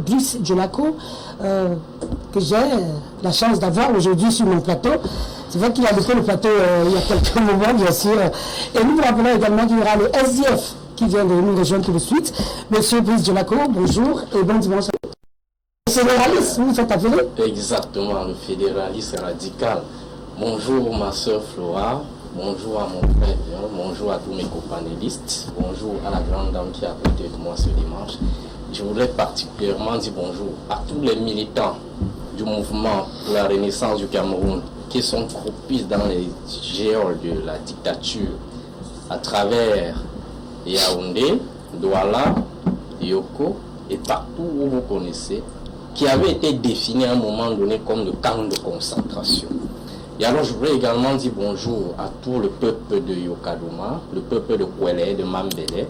Brice Djolako, que j'ai la chance d'avoir aujourd'hui sur mon plateau. C'est vrai qu'il a laissé le plateau il y a quelques moments, bien sûr. Et nous vous rappelons également qu'il y aura le SDF qui vient de nous rejoindre tout de suite. Monsieur Brice Djolako, bonjour et bon dimanche. Fédéraliste, vous faites appeler? Exactement, le fédéraliste radical. Bonjour ma soeur Flora, bonjour à mon frère, bonjour à tous mes copanélistes, bonjour à la grande dame qui est à côté de moi ce dimanche. Je voudrais particulièrement dire bonjour à tous les militants du mouvement pour la renaissance du Cameroun qui sont croupis dans les géoles de la dictature à travers Yaoundé, Douala, Yoko et partout où vous connaissez, qui avaient été définis à un moment donné comme le camp de concentration. Et alors je voudrais également dire bonjour à tout le peuple de Yokadoma, le peuple de Kwele, de Mambele,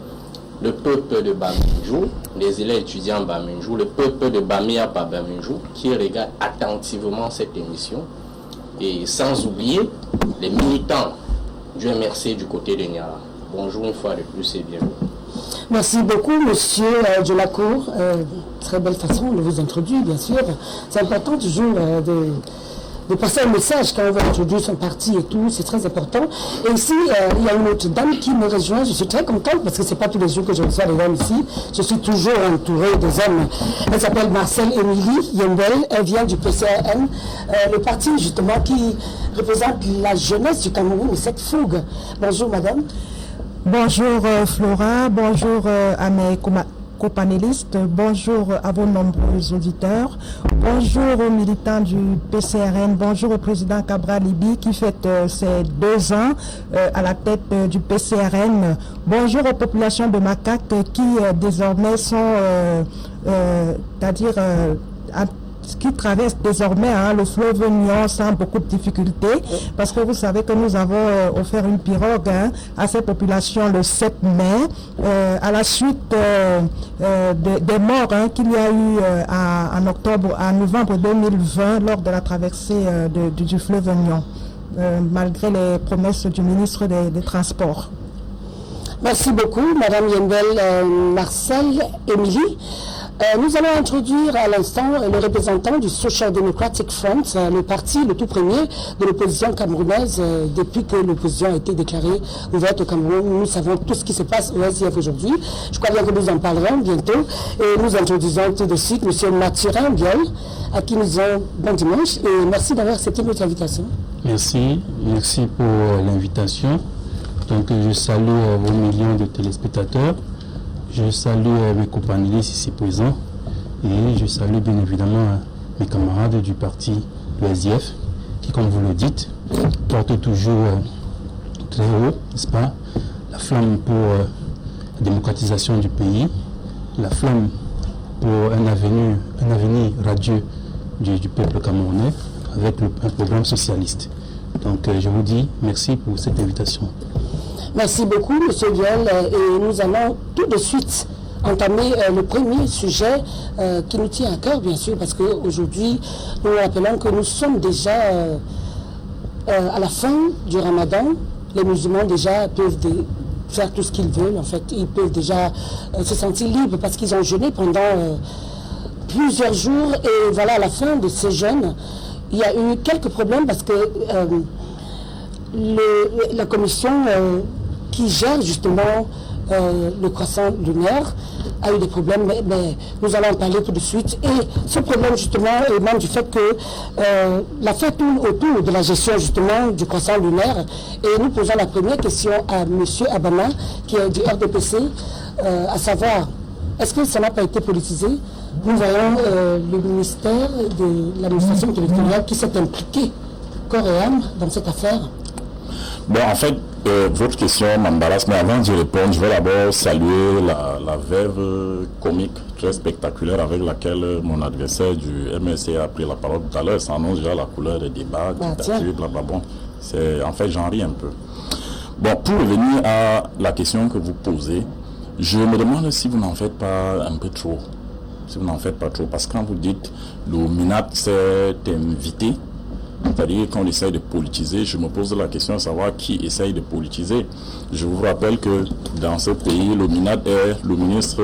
le peuple de Baminjou, les élèves étudiants Baminjou, le peuple de Bamia Baminjou qui regarde attentivement cette émission. Et sans oublier les militants du MRC du côté de Niara. Bonjour une fois de plus et bienvenue. Merci beaucoup, monsieur Djolako. Très belle façon de vous introduire, bien sûr. C'est important toujours de passer un message quand on va introduire son parti et tout, c'est très important. Et ici, il y a une autre dame qui me rejoint. Je suis très contente parce que c'est pas tous les jours que je reçois des dames ici. Je suis toujours entourée des hommes. Elle s'appelle Marcel Émilie Yembel. Elle vient du PCRN, le parti justement qui représente la jeunesse du Cameroun et cette fougue. Bonjour madame. Bonjour Flora, bonjour à mes copanélistes, bonjour à vos nombreux auditeurs, bonjour aux militants du PCRN, bonjour au président Cabral Libi qui fête ses 2 ans à la tête du PCRN, bonjour aux populations de Macaque qui désormais sont, c'est-à-dire qui traverse désormais le fleuve Nion sans beaucoup de difficultés, parce que vous savez que nous avons offert une pirogue à ces populations le 7 mai, à la suite des morts qu'il y a eu en novembre 2020 lors de la traversée du fleuve Nion, malgré les promesses du ministre des Transports. Merci beaucoup, madame Yembel Marcel Émilie. Nous allons introduire à l'instant le représentant du Social Democratic Front, le parti le tout premier de l'opposition camerounaise depuis que l'opposition a été déclarée ouverte au Cameroun. Nous savons tout ce qui se passe au SDF aujourd'hui. Je crois bien que nous en parlerons bientôt. Et nous introduisons tout de suite M. Mathurin Biel, à qui nous disons bon dimanche et merci d'avoir accepté notre invitation. Merci pour l'invitation. Donc je salue vos millions de téléspectateurs. Je salue mes companélistes ici présents et je salue bien évidemment mes camarades du parti du SDF qui, comme vous le dites, portent toujours très haut, n'est-ce pas, la flamme pour la démocratisation du pays, la flamme pour un avenir radieux du peuple camerounais avec un programme socialiste. Donc je vous dis merci pour cette invitation. Merci beaucoup, M. Biel. Et nous allons tout de suite entamer le premier sujet qui nous tient à cœur, bien sûr, parce qu'aujourd'hui, nous rappelons que nous sommes déjà à la fin du Ramadan. Les musulmans déjà peuvent faire tout ce qu'ils veulent, en fait. Ils peuvent déjà se sentir libres parce qu'ils ont jeûné pendant plusieurs jours. Et voilà, à la fin de ces jeûnes, il y a eu quelques problèmes parce que la commission qui gère justement le croissant lunaire a eu des problèmes, mais nous allons en parler tout de suite. Et ce problème justement émane du fait que la fête tourne autour de la gestion justement du croissant lunaire. Et nous posons la première question à M. Abana, qui est du RDPC, à savoir, est-ce que ça n'a pas été politisé? Nous voyons le ministère de l'administration territoriale qui s'est impliqué corps et âme dans cette affaire. Bon, en fait, votre question m'embarrasse, mais avant d'y répondre, je vais d'abord saluer la verve comique très spectaculaire avec laquelle mon adversaire du MSC a pris la parole tout à l'heure. Ça annonce déjà la couleur des débats, dictature, blablabla. En fait, j'en ris un peu. Bon, pour revenir à la question que vous posez, je me demande si vous n'en faites pas un peu trop. Si vous n'en faites pas trop, parce que quand vous dites le MINAT s'est invité C'est-à-dire qu'on essaye de politiser. Je me pose la question de savoir qui essaye de politiser. Je vous rappelle que dans ce pays, le MINAD est le ministre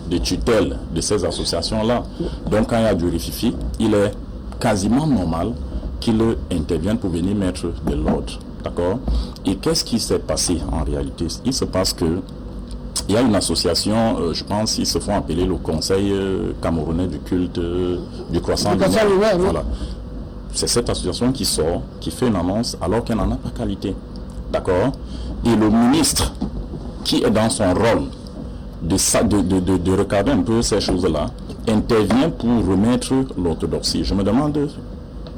de tutelle de ces associations-là. Donc quand il y a du rififi, il est quasiment normal qu'il intervienne pour venir mettre de l'ordre. D'accord? Et qu'est-ce qui s'est passé en réalité? Il se passe que il y a une association, je pense, ils se font appeler le Conseil camerounais du culte du croissant lunaire. Voilà. C'est cette association qui sort, qui fait une annonce alors qu'elle n'en a pas qualité. D'accord? Et le ministre qui est dans son rôle de regarder un peu ces choses-là, intervient pour remettre l'orthodoxie. Je me demande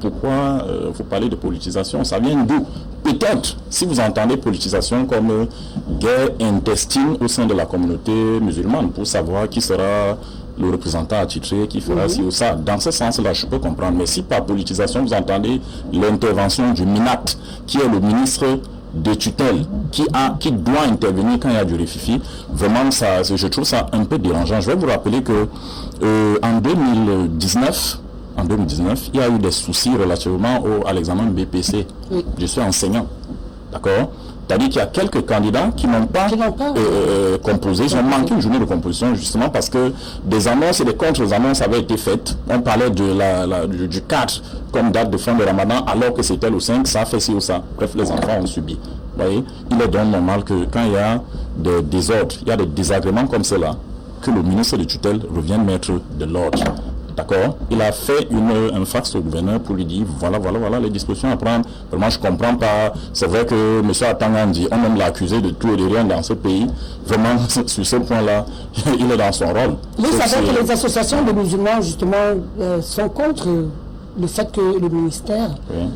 pourquoi vous parlez de politisation. Ça vient d'où? Peut-être, si vous entendez politisation comme guerre intestine au sein de la communauté musulmane, pour savoir qui sera le représentant attitré, qui fera ci ou ça. Dans ce sens-là, je peux comprendre. Mais si par politisation, vous entendez l'intervention du MINAT, qui est le ministre de tutelle, qui doit intervenir quand il y a du rififi, vraiment, ça, je trouve ça un peu dérangeant. Je vais vous rappeler que en 2019, il y a eu des soucis relativement à l'examen BPC. Oui. Je suis enseignant. D'accord? C'est-à-dire qu'il y a quelques candidats qui n'ont pas composé, ils ont manqué une journée de composition justement parce que des annonces et des contre-annonces avaient été faites. On parlait du 4 comme date de fin de Ramadan alors que c'était le 5, ça fait ci ou ça. Bref, les enfants ont subi. Vous voyez? Il est donc normal que quand il y a des désordres, il y a des désagréments comme cela, que le ministre de tutelle revienne mettre de l'ordre. D'accord? Il a fait un fax au gouverneur pour lui dire voilà les dispositions à prendre. Vraiment, je ne comprends pas. C'est vrai que M. Atangandi, on même l'a accusé de tout et de rien dans ce pays. Vraiment, sur ce point-là, il est dans son rôle. Vous savez que les associations de musulmans, justement, sont contre le fait que le ministère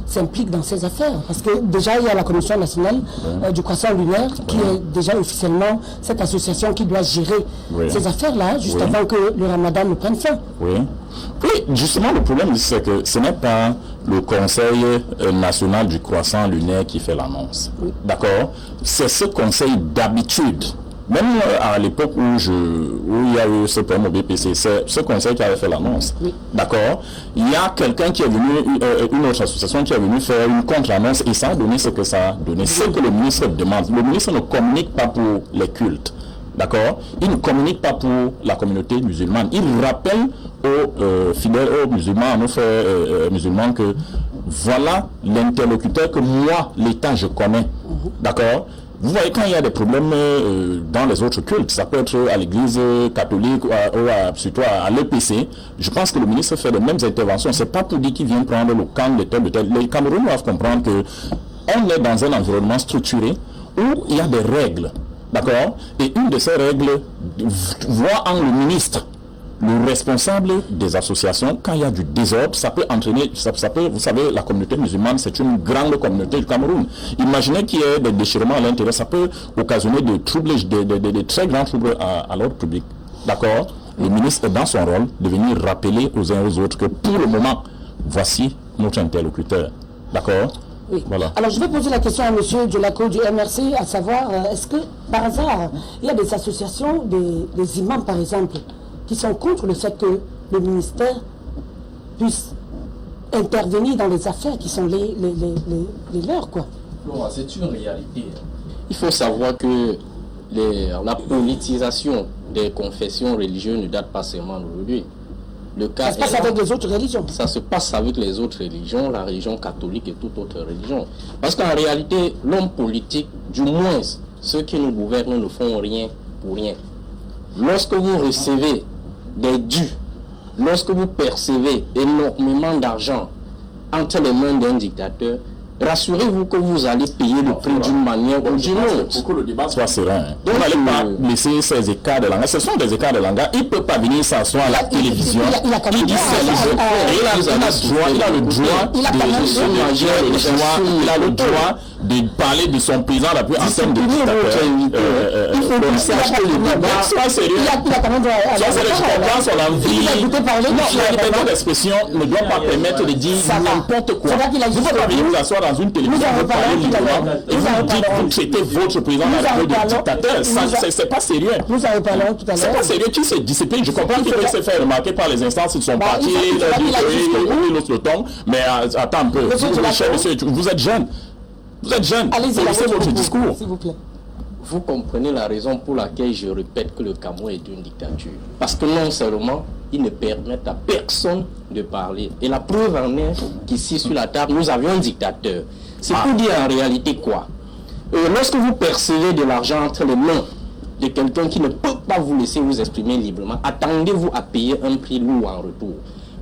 s'implique dans ces affaires. Parce que déjà, il y a la Commission nationale du croissant lunaire qui est déjà officiellement cette association qui doit gérer ces affaires-là, juste avant que le Ramadan ne prenne fin. Oui, justement, le problème, c'est que ce n'est pas le Conseil national du croissant lunaire qui fait l'annonce. D'accord? C'est ce conseil d'habitude. Même à l'époque où il y a eu ce problème au BPC, c'est ce conseil qui avait fait l'annonce. D'accord? Il y a quelqu'un qui est venu, une autre association qui est venue faire une contre-annonce et ça a donné ce que ça a donné. Ce que le ministre demande. Le ministre ne communique pas pour les cultes. D'accord? Il ne communique pas pour la communauté musulmane. Il rappelle aux fidèles, aux musulmans, aux frères musulmans que voilà l'interlocuteur que moi, l'État, je connais. D'accord? Vous voyez, quand il y a des problèmes dans les autres cultes, ça peut être à l'église catholique ou surtout à l'EPC, je pense que le ministre fait les mêmes interventions. C'est pas pour dire qu'il vient prendre le camp de tel de tel. Les Camerounais doivent comprendre que on est dans un environnement structuré où il y a des règles. D'accord? Et une de ces règles voit en le ministre le responsable des associations. Quand il y a du désordre, ça peut entraîner, ça peut, vous savez, la communauté musulmane, c'est une grande communauté du Cameroun. Imaginez qu'il y ait des déchirements à l'intérieur, ça peut occasionner des troubles, des très grands troubles à l'ordre public. D'accord? Le ministre est dans son rôle de venir rappeler aux uns et aux autres que pour le moment, voici notre interlocuteur. D'accord? Oui. Voilà. Alors je vais poser la question à M. Djolako du MRC, à savoir, est-ce que par hasard, il y a des associations, des imams par exemple, qui sont contre le fait que le ministère puisse intervenir dans les affaires qui sont les leurs, quoi. C'est une réalité. Il faut savoir que la politisation des confessions religieuses ne date pas seulement d'aujourd'hui. Ça se passe avec les autres religions. Ça se passe avec les autres religions, la religion catholique et toute autre religion. Parce qu'en réalité, l'homme politique, du moins ceux qui nous gouvernent, ne font rien pour rien. Lorsque vous recevez des dus, lorsque vous percevez énormément d'argent entre les mains d'un dictateur, rassurez-vous que vous allez payer le prix d'une manière ou d'une autre. Pour que le débat soit serein. Donc, vous n'allez pas laisser ces écarts de langage. Ce sont des écarts de langage. Il ne peut pas venir s'asseoir à la télévision. Il a le droit de parler de son président la plus en termes de dictateur. Il faut qu'il sache que le débat... Sois sérieux. Il a quand même droit à Sois sérieux, je comprends son envie. Non, la liberté d'expression ne doit pas permettre de dire n'importe quoi. Vous pouvez pas venir vous asseoir dans une télévision, vous parler librement et vous dites que vous traitez votre président la République de dictateur. C'est pas sérieux. Nous en parlons tout à l'heure. C'est pas sérieux. Qui se discipline? Je comprends qu'il peut se faire remarquer par les instances de son parti, l'autre le ton, mais attends un peu. Vous êtes jeune. Vous êtes jeune. Allez-y, votre discours. S'il vous plaît. Vous comprenez la raison pour laquelle je répète que le Cameroun est une dictature. Parce que non seulement, ils ne permettent à personne de parler. Et la preuve en est qu'ici sur la table, nous avions un dictateur. C'est pour dire en réalité quoi? Lorsque vous percevez de l'argent entre les mains de quelqu'un qui ne peut pas vous laisser vous exprimer librement, attendez-vous à payer un prix lourd en retour.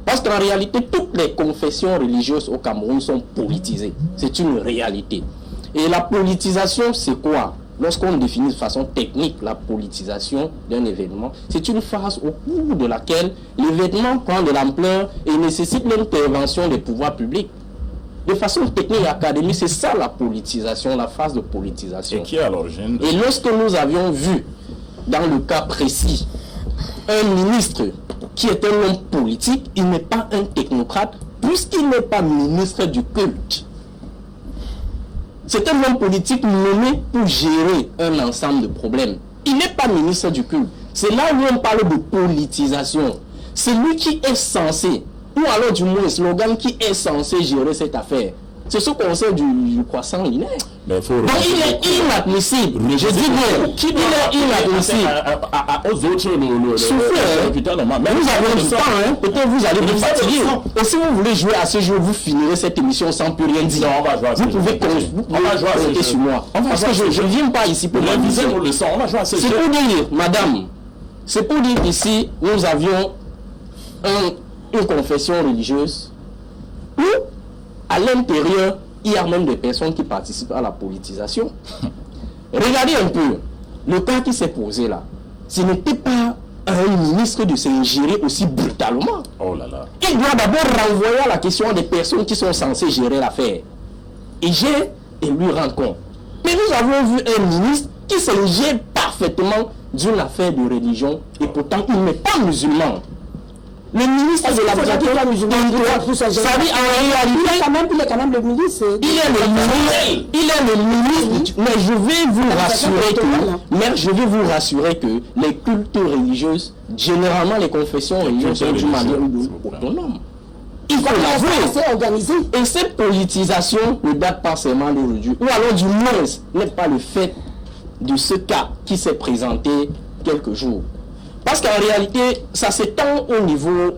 Parce qu'en réalité, toutes les confessions religieuses au Cameroun sont politisées. C'est une réalité. Et la politisation, c'est quoi? Lorsqu'on définit de façon technique la politisation d'un événement, c'est une phase au cours de laquelle l'événement prend de l'ampleur et nécessite l'intervention des pouvoirs publics. De façon technique et académique, c'est ça la politisation, la phase de politisation. Et qui est à l'origine? Et lorsque nous avions vu, dans le cas précis, un ministre qui est un homme politique, il n'est pas un technocrate, puisqu'il n'est pas ministre du culte. C'est un homme politique nommé pour gérer un ensemble de problèmes. Il n'est pas ministre du culte. C'est là où on parle de politisation. C'est lui qui est censé, ou alors du moins slogan qui est censé gérer cette affaire. C'est ce conseil du croissant linéaire. Mais faut donc il est inadmissible. Je dis bien, il est inadmissible. Aux autres, soufflez, nous avons du temps, hein. Peut-être vous allez vous fatiguer. Et si vous voulez jouer à ce jeu, vous finirez cette émission sans plus rien dire. Non, on va jouer à ce vous jeu. pouvez compter sur moi. Parce que je ne viens pas ici pour réviser vos leçons. On va jouer à ce jeu. C'est pour dire, madame, c'est pour dire qu'ici, nous avions une confession religieuse où, à l'intérieur, il y a même des personnes qui participent à la politisation. Regardez un peu, le cas qui s'est posé là, ce n'était pas à un ministre de s'ingérer aussi brutalement. Oh là là. Il doit d'abord renvoyer à la question des personnes qui sont censées gérer l'affaire. Et lui rend compte. Mais nous avons vu un ministre qui s'ingère parfaitement d'une affaire de religion et pourtant il n'est pas musulman. Le ministre de la ça dit en réalité, il est quand même le ministre. Il est le ministre. Mais je vais vous rassurer que les cultes religieuses, généralement les confessions religieuses sont d'une manière autonome. Il faut l'avouer. Et cette politisation ne date pas seulement d'aujourd'hui. Ou alors du moins n'est pas le fait de ce cas qui s'est présenté quelques jours. Parce qu'en réalité, ça s'étend au niveau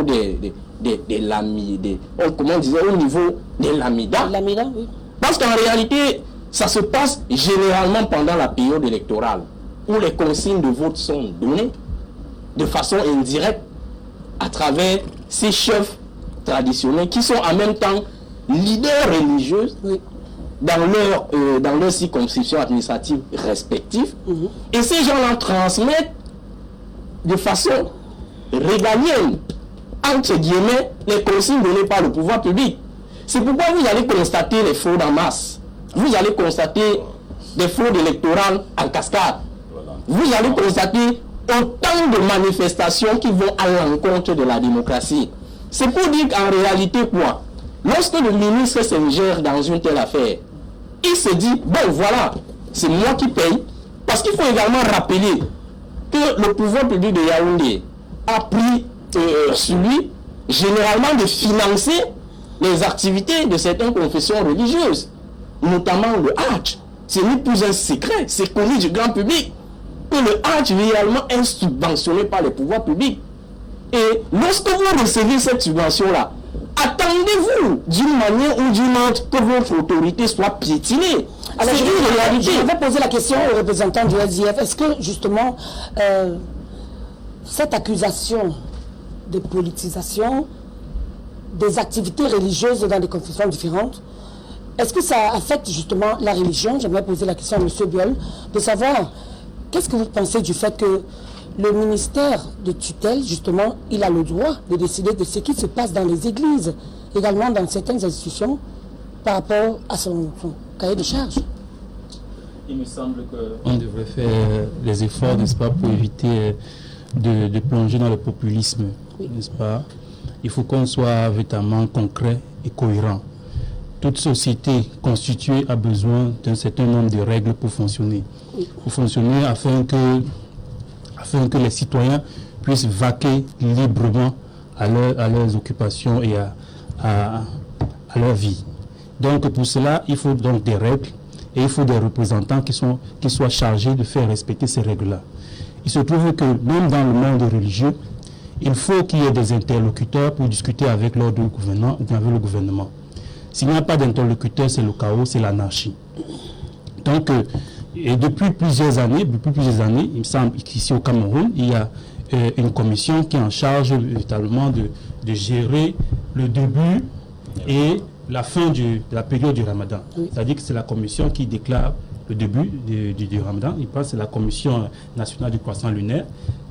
des lamides, comment on disait, au niveau des lamidas. Oui. Parce qu'en réalité, ça se passe généralement pendant la période électorale, où les consignes de vote sont données de façon indirecte à travers ces chefs traditionnels qui sont en même temps leaders religieux dans leur circonscription administrative respective. Et ces gens-là transmettent de façon régalienne, entre guillemets, les consignes données par le pouvoir public. C'est pourquoi vous allez constater les fraudes en masse. Vous allez constater des fraudes électorales en cascade. Vous allez constater autant de manifestations qui vont à l'encontre de la démocratie. C'est pour dire qu'en réalité, quoi, lorsque le ministre s'ingère dans une telle affaire, il se dit, bon voilà, c'est moi qui paye. Parce qu'il faut également rappeler que le pouvoir public de Yaoundé a pris sur lui, généralement, de financer les activités de certaines confessions religieuses, notamment le Hajj. Ce n'est plus un secret, c'est connu du grand public que le Hajj réellement est subventionné par les pouvoirs publics. Et lorsque vous recevez cette subvention-là, attendez-vous d'une manière ou d'une autre que votre autorité soit piétinée. Alors, je vais poser la question aux représentants du SDF. Est-ce que, justement, cette accusation de politisation des activités religieuses dans des confessions différentes, est-ce que ça affecte justement la religion? J'aimerais poser la question à M. Biol, de savoir, qu'est-ce que vous pensez du fait que le ministère de tutelle, justement, il a le droit de décider de ce qui se passe dans les églises, également dans certaines institutions, par rapport à son cahier de charge. Il me semble qu'on devrait faire les efforts, n'est-ce pas, pour éviter de plonger dans le populisme, n'est-ce pas? Il faut qu'on soit véritablement concret et cohérent. Toute société constituée a besoin d'un certain nombre de règles pour fonctionner. Pour fonctionner afin que les citoyens puissent vaquer librement à leurs occupations et à leur vie. Donc pour cela, il faut donc des règles et il faut des représentants qui soient chargés de faire respecter ces règles-là. Il se trouve que même dans le monde religieux, il faut qu'il y ait des interlocuteurs pour discuter avec l'ordre gouvernement ou avec le gouvernement. S'il n'y a pas d'interlocuteur, c'est le chaos, c'est l'anarchie. Donc, et depuis plusieurs années, il me semble qu'ici au Cameroun, il y a une commission qui est en charge véritablement de gérer le début et la fin de la période du Ramadan. C'est-à-dire que c'est la commission qui déclare le début du Ramadan. Il pense que c'est la commission nationale du croissant lunaire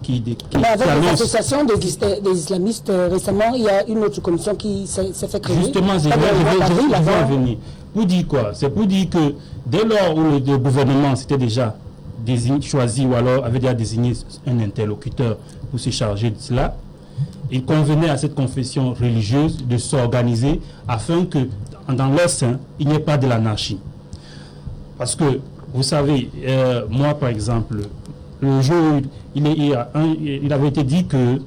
qui avec l'association des islamistes, récemment, il y a une autre commission qui s'est fait créer. Justement, je vais en venir. Pour dire quoi? C'est pour dire que dès lors où le gouvernement s'était déjà choisi ou alors avait déjà désigné un interlocuteur pour se charger de cela, il convenait à cette confession religieuse de s'organiser afin que dans leur sein, il n'y ait pas de l'anarchie. Parce que, vous savez, moi par exemple, le jour, il avait été dit que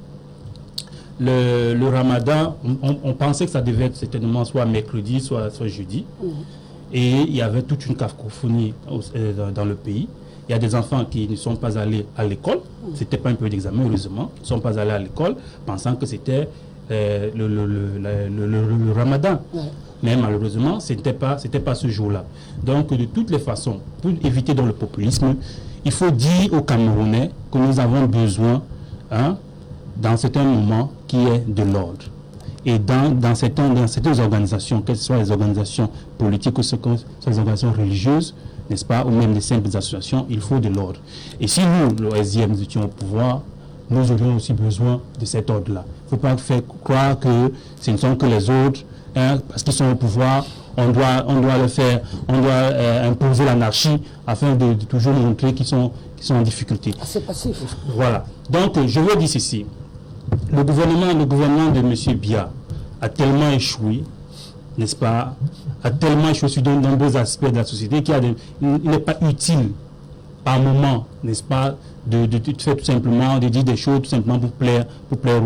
le Ramadan, on pensait que ça devait être certainement soit mercredi, soit jeudi. Et il y avait toute une cacophonie dans le pays. Il y a des enfants qui ne sont pas allés à l'école. C'était pas un peu d'examen, heureusement. Ils ne sont pas allés à l'école pensant que c'était le Ramadan. Mais malheureusement, ce n'était pas ce jour-là. Donc, de toutes les façons, pour éviter dans le populisme, il faut dire aux Camerounais que nous avons besoin, dans certains moments, qu'il y ait de l'ordre. Et dans certaines organisations, que ce soit les organisations politiques ou ce soit les organisations religieuses, n'est-ce pas, ou même les simples associations, il faut de l'ordre. Et si nous, le SDM, nous étions au pouvoir, nous aurions aussi besoin de cet ordre-là. Il ne faut pas faire croire que ce ne sont que les autres, parce qu'ils sont au pouvoir, on doit le faire, on doit imposer l'anarchie afin de toujours montrer qu'ils sont en difficulté. C'est passif. Voilà. Donc, je veux dire ceci. Le gouvernement de M. Biya a tellement échoué, n'est-ce pas, a tellement échoué sur de nombreux aspects de la société qu'il n'est pas utile par moment, n'est-ce pas, de faire tout simplement, de dire des choses tout simplement pour plaire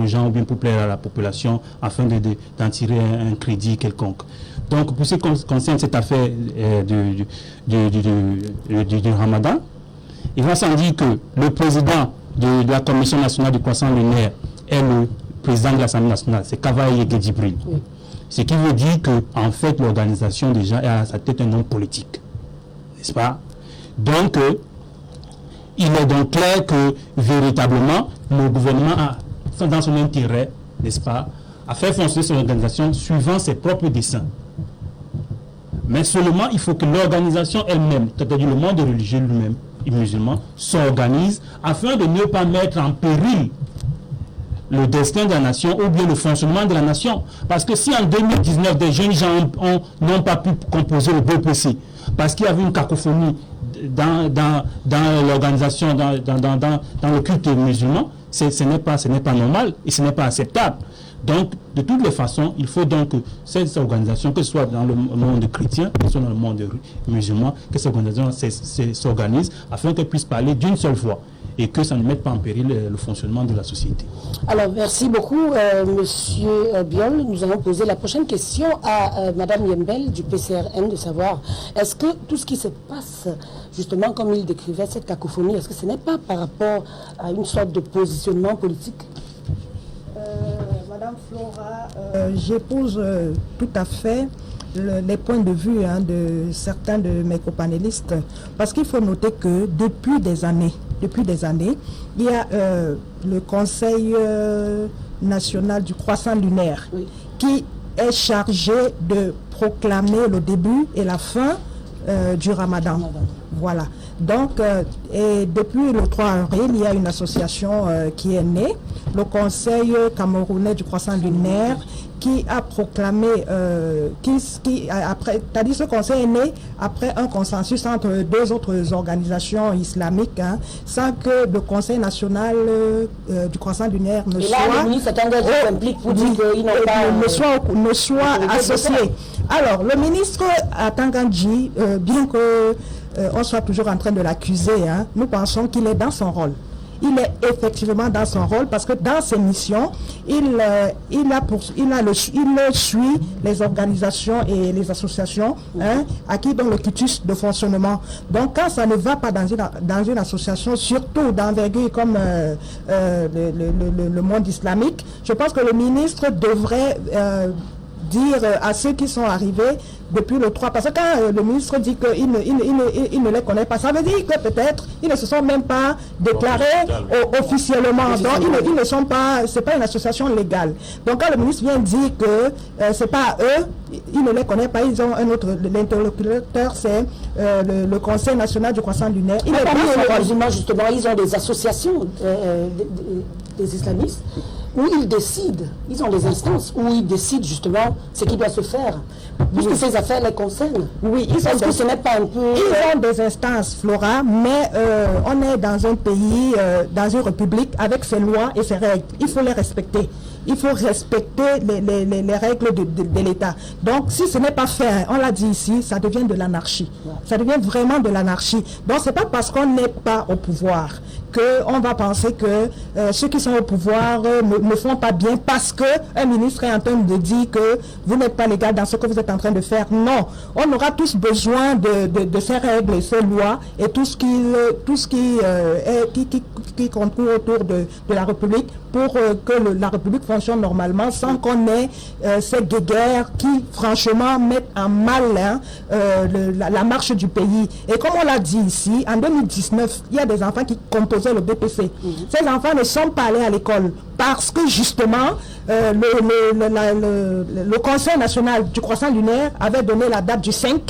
aux gens ou bien pour plaire à la population afin d'en tirer un crédit quelconque. Donc, pour ce qui concerne cette affaire du Ramadan, il va sans dire que le président de la Commission nationale du croissant lunaire est le président de l'Assemblée nationale, c'est Kavaye Djibril. Ce qui veut dire que, en fait, l'organisation déjà est à sa tête un homme politique. N'est-ce pas? Donc, il est donc clair que, véritablement, le gouvernement a, dans son intérêt, n'est-ce pas, à faire fonctionner son organisation suivant ses propres desseins. Mais seulement, il faut que l'organisation elle-même, c'est-à-dire le monde religieux lui-même, et musulman, s'organise afin de ne pas mettre en péril le destin de la nation ou bien le fonctionnement de la nation. Parce que si en 2019, des jeunes gens n'ont pas pu composer le BPC, parce qu'il y avait une cacophonie dans l'organisation, dans le culte musulman, ce n'est pas normal et ce n'est pas acceptable. Donc, de toutes les façons, il faut donc que ces organisations, que ce soit dans le monde chrétien, que ce soit dans le monde musulman, que ces organisations s'organisent afin qu'elles puissent parler d'une seule voix et que ça ne mette pas en péril le fonctionnement de la société. Alors, merci beaucoup, Monsieur Biol. Nous allons poser la prochaine question à Madame Yembel du PCRN, de savoir, est-ce que tout ce qui se passe, justement, comme il décrivait cette cacophonie, est-ce que ce n'est pas par rapport à une sorte de positionnement politique? Madame Flora, j'épouse tout à fait les points de vue de certains de mes copanélistes, parce qu'il faut noter que depuis des années, il y a le Conseil national du croissant lunaire qui est chargé de proclamer le début et la fin du Ramadan. Voilà. Donc, et depuis le 3 avril, il y a une association qui est née le Conseil camerounais du croissant lunaire qui a proclamé, c'est-à-dire ce conseil est né après un consensus entre deux autres organisations islamiques, hein, sans que le Conseil national du croissant lunaire ne soit... Et là, le ministre s'implique pour dire qu'ils n'ont pas... ne soit associé. Alors, le ministre Atangandji, bien que on soit toujours en train de l'accuser, hein, nous pensons qu'il est dans son rôle. Il est effectivement dans son rôle parce que dans ses missions, il suit les organisations et les associations, hein, à qui donne le quitus de fonctionnement. Donc quand ça ne va pas dans une association, surtout d'envergure comme le monde islamique, je pense que le ministre devrait dire à ceux qui sont arrivés depuis le 3, parce que quand le ministre dit qu'il ne les connaît pas, ça veut dire que peut-être ils ne se sont même pas déclarés officiellement. Donc ils ne sont pas, c'est pas une association légale. Donc quand le ministre vient dire que c'est pas eux, il ne les connaît pas, ils ont un autre, l'interlocuteur c'est le Conseil national du croissant lunaire. Il est parmi les musulmans justement, ils ont des associations des islamistes où ils décident, ils ont des instances où ils décident justement ce qui doit se faire, puisque ces affaires les concernent. Oui, est-ce que ce n'est pas un peu... Ils ont des instances, Flora, mais on est dans un pays, dans une république avec ses lois et ses règles. Il faut les respecter. Il faut respecter les règles de l'État. Donc, si ce n'est pas fait, on l'a dit ici, ça devient de l'anarchie. Ça devient vraiment de l'anarchie. Donc, c'est pas parce qu'on n'est pas au pouvoir qu'on va penser que ceux qui sont au pouvoir ne font pas bien parce qu'un ministre est en train de dire que vous n'êtes pas légal dans ce que vous êtes en train de faire. Non, on aura tous besoin de ces règles, ces lois et tout ce qui concourt autour de la République pour que la République fonctionne normalement sans qu'on ait ces guerres qui franchement mettent en mal, hein, la marche du pays. Et comme on l'a dit ici, en 2019, il y a des enfants qui composaient le BPC. Ces enfants ne sont pas allés à l'école parce que justement le Conseil national du croissant lunaire avait donné la date du 5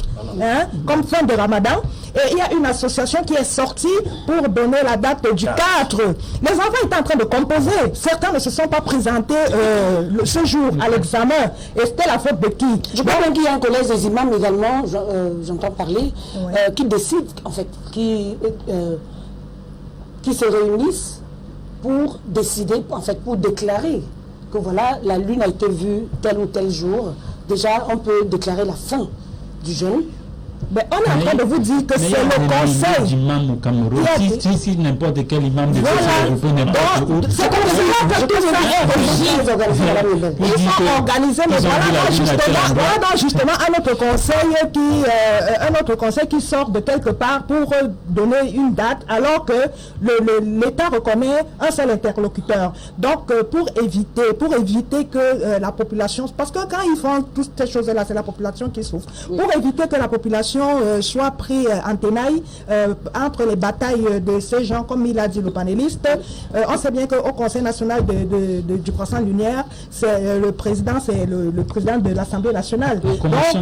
hein, comme fin de Ramadan. Et il y a une association qui est sortie pour donner la date du 4. Les enfants étaient en train de composer. Certains ne se sont pas présentés ce jour à l'examen. Et c'était la faute de qui? Je crois qu'il y a un collège des imams également, j'entends parler, qui décide, en fait, qui se réunissent pour décider, en fait, pour déclarer que voilà, la lune a été vue tel ou tel jour. Déjà, on peut déclarer la fin du jeûne. Mais on est en train de vous dire que c'est le conseil. D'imam au Cameroun. Si n'importe quel imam de ce n'est pas c'est comme ça que tout ça est régi. Ils sont organisés, mais voilà justement un autre conseil qui sort de quelque part pour donner une date, alors que l'État reconnaît un seul interlocuteur. Donc pour éviter que la population, parce que quand ils font toutes ces choses-là, c'est la population qui souffre. Pour éviter que la population soit pris en tenaille entre les batailles de ces gens, comme il a dit le panéliste. On sait bien qu'au Conseil national du croissant lunaire, c'est le président de l'Assemblée nationale. La Commission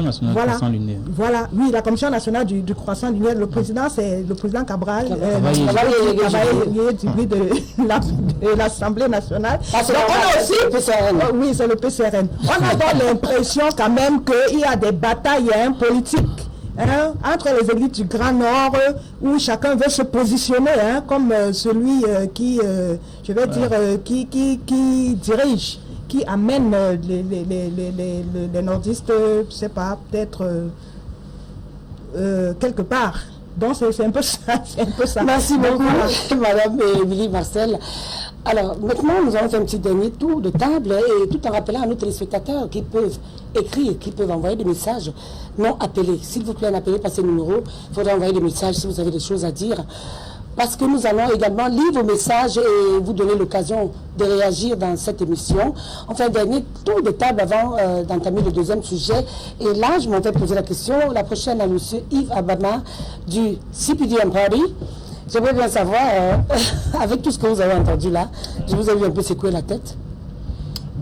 nationale du croissant lunaire. Voilà, oui, la Commission nationale du croissant lunaire. Le président, c'est le président Cabral, de l'Assemblée nationale. Oui, c'est le PCRN. On a donc l'impression quand même qu'il y a des batailles politiques entre les élites du Grand Nord où chacun veut se positionner comme celui qui dirige, qui amène les nordistes, je sais pas, peut-être quelque part. Donc c'est un peu ça. Merci beaucoup, Madame Émilie Marcel. Alors, maintenant, nous allons faire un petit dernier tour de table et tout en rappelant à nos téléspectateurs qui peuvent écrire, qui peuvent envoyer des messages non appelés. S'il vous plaît, un appelé, passez le numéro. Il faudra envoyer des messages si vous avez des choses à dire. Parce que nous allons également lire vos messages et vous donner l'occasion de réagir dans cette émission. On fait un dernier tour de table avant d'entamer le deuxième sujet. Et là, je m'en vais poser la question. La prochaine à M. Yves Abama du CPDM Party. J'aimerais bien savoir, avec tout ce que vous avez entendu là, je vous ai vu un peu secouer la tête.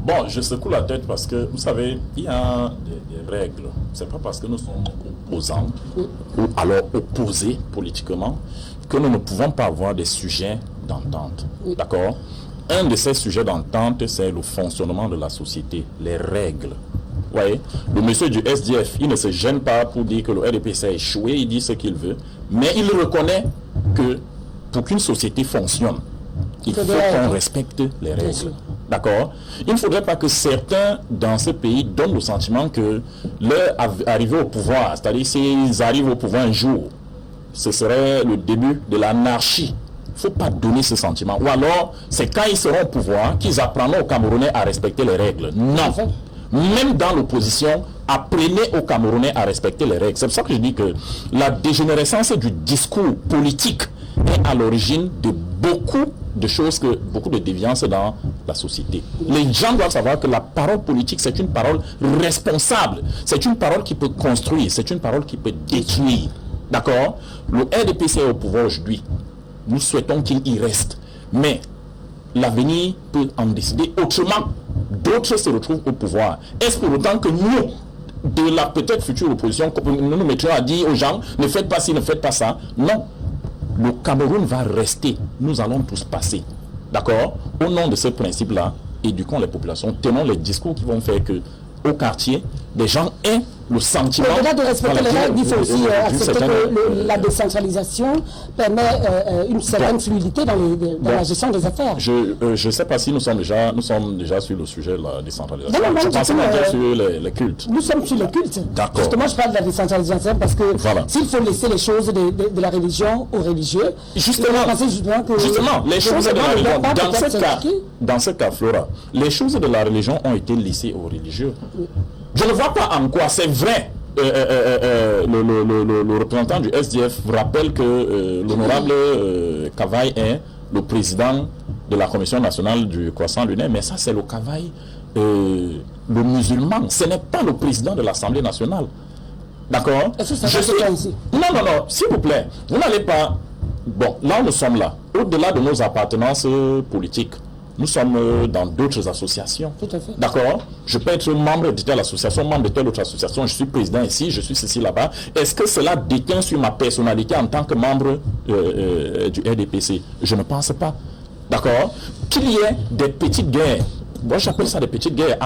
Bon, je secoue la tête parce que, vous savez, il y a des règles. Ce n'est pas parce que nous sommes opposants ou alors opposés politiquement que nous ne pouvons pas avoir des sujets d'entente. D'accord? Un de ces sujets d'entente, c'est le fonctionnement de la société, les règles. Vous voyez, le monsieur du SDF, il ne se gêne pas pour dire que le RDPC a échoué, il dit ce qu'il veut, mais il reconnaît que pour qu'une société fonctionne, il faut qu'on respecte les règles. D'accord? Il ne faudrait pas que certains dans ce pays donnent le sentiment que leur arrivée au pouvoir, c'est-à-dire s'ils arrivent au pouvoir un jour, ce serait le début de l'anarchie. Il ne faut pas donner ce sentiment. Ou alors, c'est quand ils seront au pouvoir qu'ils apprendront aux Camerounais à respecter les règles. Non. Même dans l'opposition, apprenez aux Camerounais à respecter les règles. C'est pour ça que je dis que la dégénérescence du discours politique est à l'origine de beaucoup de choses, beaucoup de déviances dans la société. Les gens doivent savoir que la parole politique, c'est une parole responsable. C'est une parole qui peut construire, c'est une parole qui peut détruire. D'accord? Le RDPC est au pouvoir aujourd'hui. Nous souhaitons qu'il y reste. Mais l'avenir peut en décider autrement. D'autres se retrouvent au pouvoir. Est-ce pour autant que nous, de la peut-être future opposition, nous nous mettions à dire aux gens, ne faites pas ci, ne faites pas ça? Non. Le Cameroun va rester. Nous allons tous passer. D'accord? Au nom de ce principe-là, éduquons les populations, tenons les discours qui vont faire que, au quartier, des gens aient le sentiment... Au-delà de respecter les règles, il faut aussi accepter que la décentralisation permet une certaine fluidité dans la gestion des affaires. Je ne sais pas si nous sommes déjà sur le sujet de la décentralisation. Je pensais dire sur les cultes. Nous sommes sur les cultes. D'accord. Justement, je parle de la décentralisation parce que s'il faut laisser les choses de la religion aux religieux, justement, les choses de la religion, dans ce cas, Flora, les choses de la religion ont été laissées aux religieux. Je ne vois pas en quoi c'est vrai. Le représentant du SDF vous rappelle que l'honorable Kavaï est le président de la Commission nationale du croissant lunaire, mais ça c'est le Kavaï, le musulman. Ce n'est pas le président de l'Assemblée nationale. D'accord? Non, s'il vous plaît, vous n'allez pas... Bon, là nous sommes là. Au-delà de nos appartenances politiques, nous sommes dans d'autres associations. Tout à fait. D'accord? Je peux être membre de telle association, membre de telle autre association, je suis président ici, je suis ceci là-bas. Est-ce que cela détient sur ma personnalité en tant que membre du RDPC? Je ne pense pas. D'accord? Qu'il y ait des petites guerres, moi j'appelle ça des petites guerres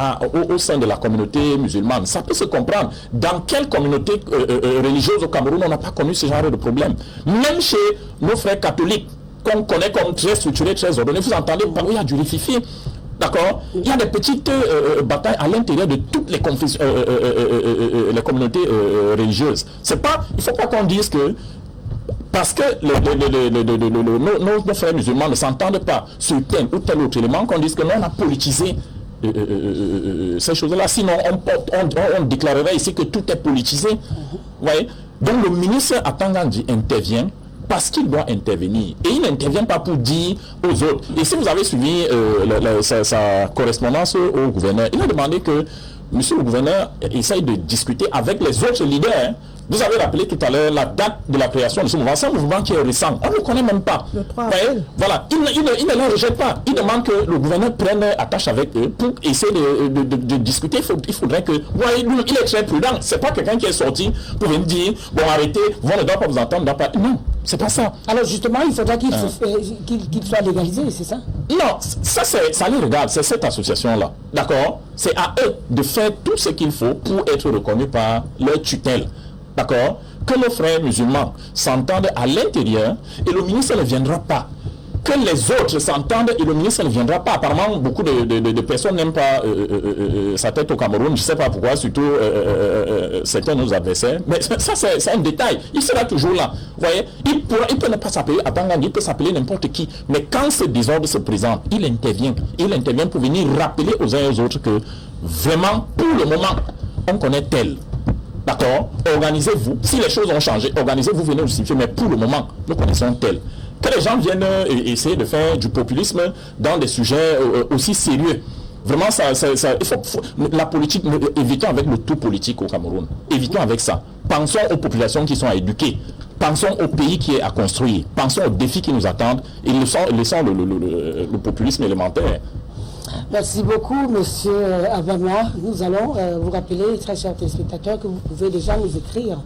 au sein de la communauté musulmane. Ça peut se comprendre. Dans quelle communauté religieuse au Cameroun on n'a pas connu ce genre de problème? Même chez nos frères catholiques, qu'on connaît comme très structuré, très ordonné, vous entendez parler, il y a du rififi. D'accord? Il y a des petites batailles à l'intérieur de toutes les confessions, les communautés religieuses. C'est pas, il ne faut pas qu'on dise que parce que nos frères musulmans ne s'entendent pas sur tel ou tel autre élément, qu'on dise que non, on a politisé ces choses-là. Sinon, on déclarerait ici que tout est politisé. Vous voyez? Donc le ministre Atangandi intervient parce qu'il doit intervenir. Et il n'intervient pas pour dire aux autres. Et si vous avez suivi sa correspondance au gouverneur, il a demandé que monsieur le gouverneur essaye de discuter avec les autres leaders. Hein. Vous avez rappelé tout à l'heure la date de la création de ce mouvement. C'est un mouvement qui est récent. On ne le connaît même pas. Voilà. Il ne le rejette pas. Il demande que le gouverneur prenne attache avec eux pour essayer de discuter. Il faudrait que... Ouais, il est très prudent. C'est pas quelqu'un qui est sorti pour venir dire bon, arrêtez, vous ne doit pas vous entendre. Non, c'est pas ça. Alors justement, il faudra qu'il soit légalisé, c'est ça? Non, ça les regarde. C'est cette association-là. D'accord? C'est à eux de faire tout ce qu'il faut pour être reconnus par leur tutelle. D'accord? Que nos frères musulmans s'entendent à l'intérieur et le ministre ne viendra pas. Que les autres s'entendent et le ministre ne viendra pas. Apparemment, beaucoup de personnes n'aiment pas sa tête au Cameroun. Je ne sais pas pourquoi, surtout certains de nos adversaires. Mais ça, c'est un détail. Il sera toujours là. Vous voyez? Il peut ne pas s'appeler Atangandi, il peut s'appeler n'importe qui. Mais quand ce désordre se présente, il intervient. Il intervient pour venir rappeler aux uns et aux autres que vraiment, pour le moment, on connaît tel. D'accord? Organisez-vous. Si les choses ont changé, organisez-vous, venez justifier. Mais pour le moment, nous connaissons tel. Que les gens viennent essayer de faire du populisme dans des sujets aussi sérieux. Vraiment, la politique, évitons avec le tout politique au Cameroun. Évitons avec ça. Pensons aux populations qui sont à éduquer. Pensons au pays qui est à construire. Pensons aux défis qui nous attendent. Et laissons le populisme élémentaire. Merci beaucoup, Monsieur Abama. Nous allons vous rappeler, très chers téléspectateurs, que vous pouvez déjà nous écrire,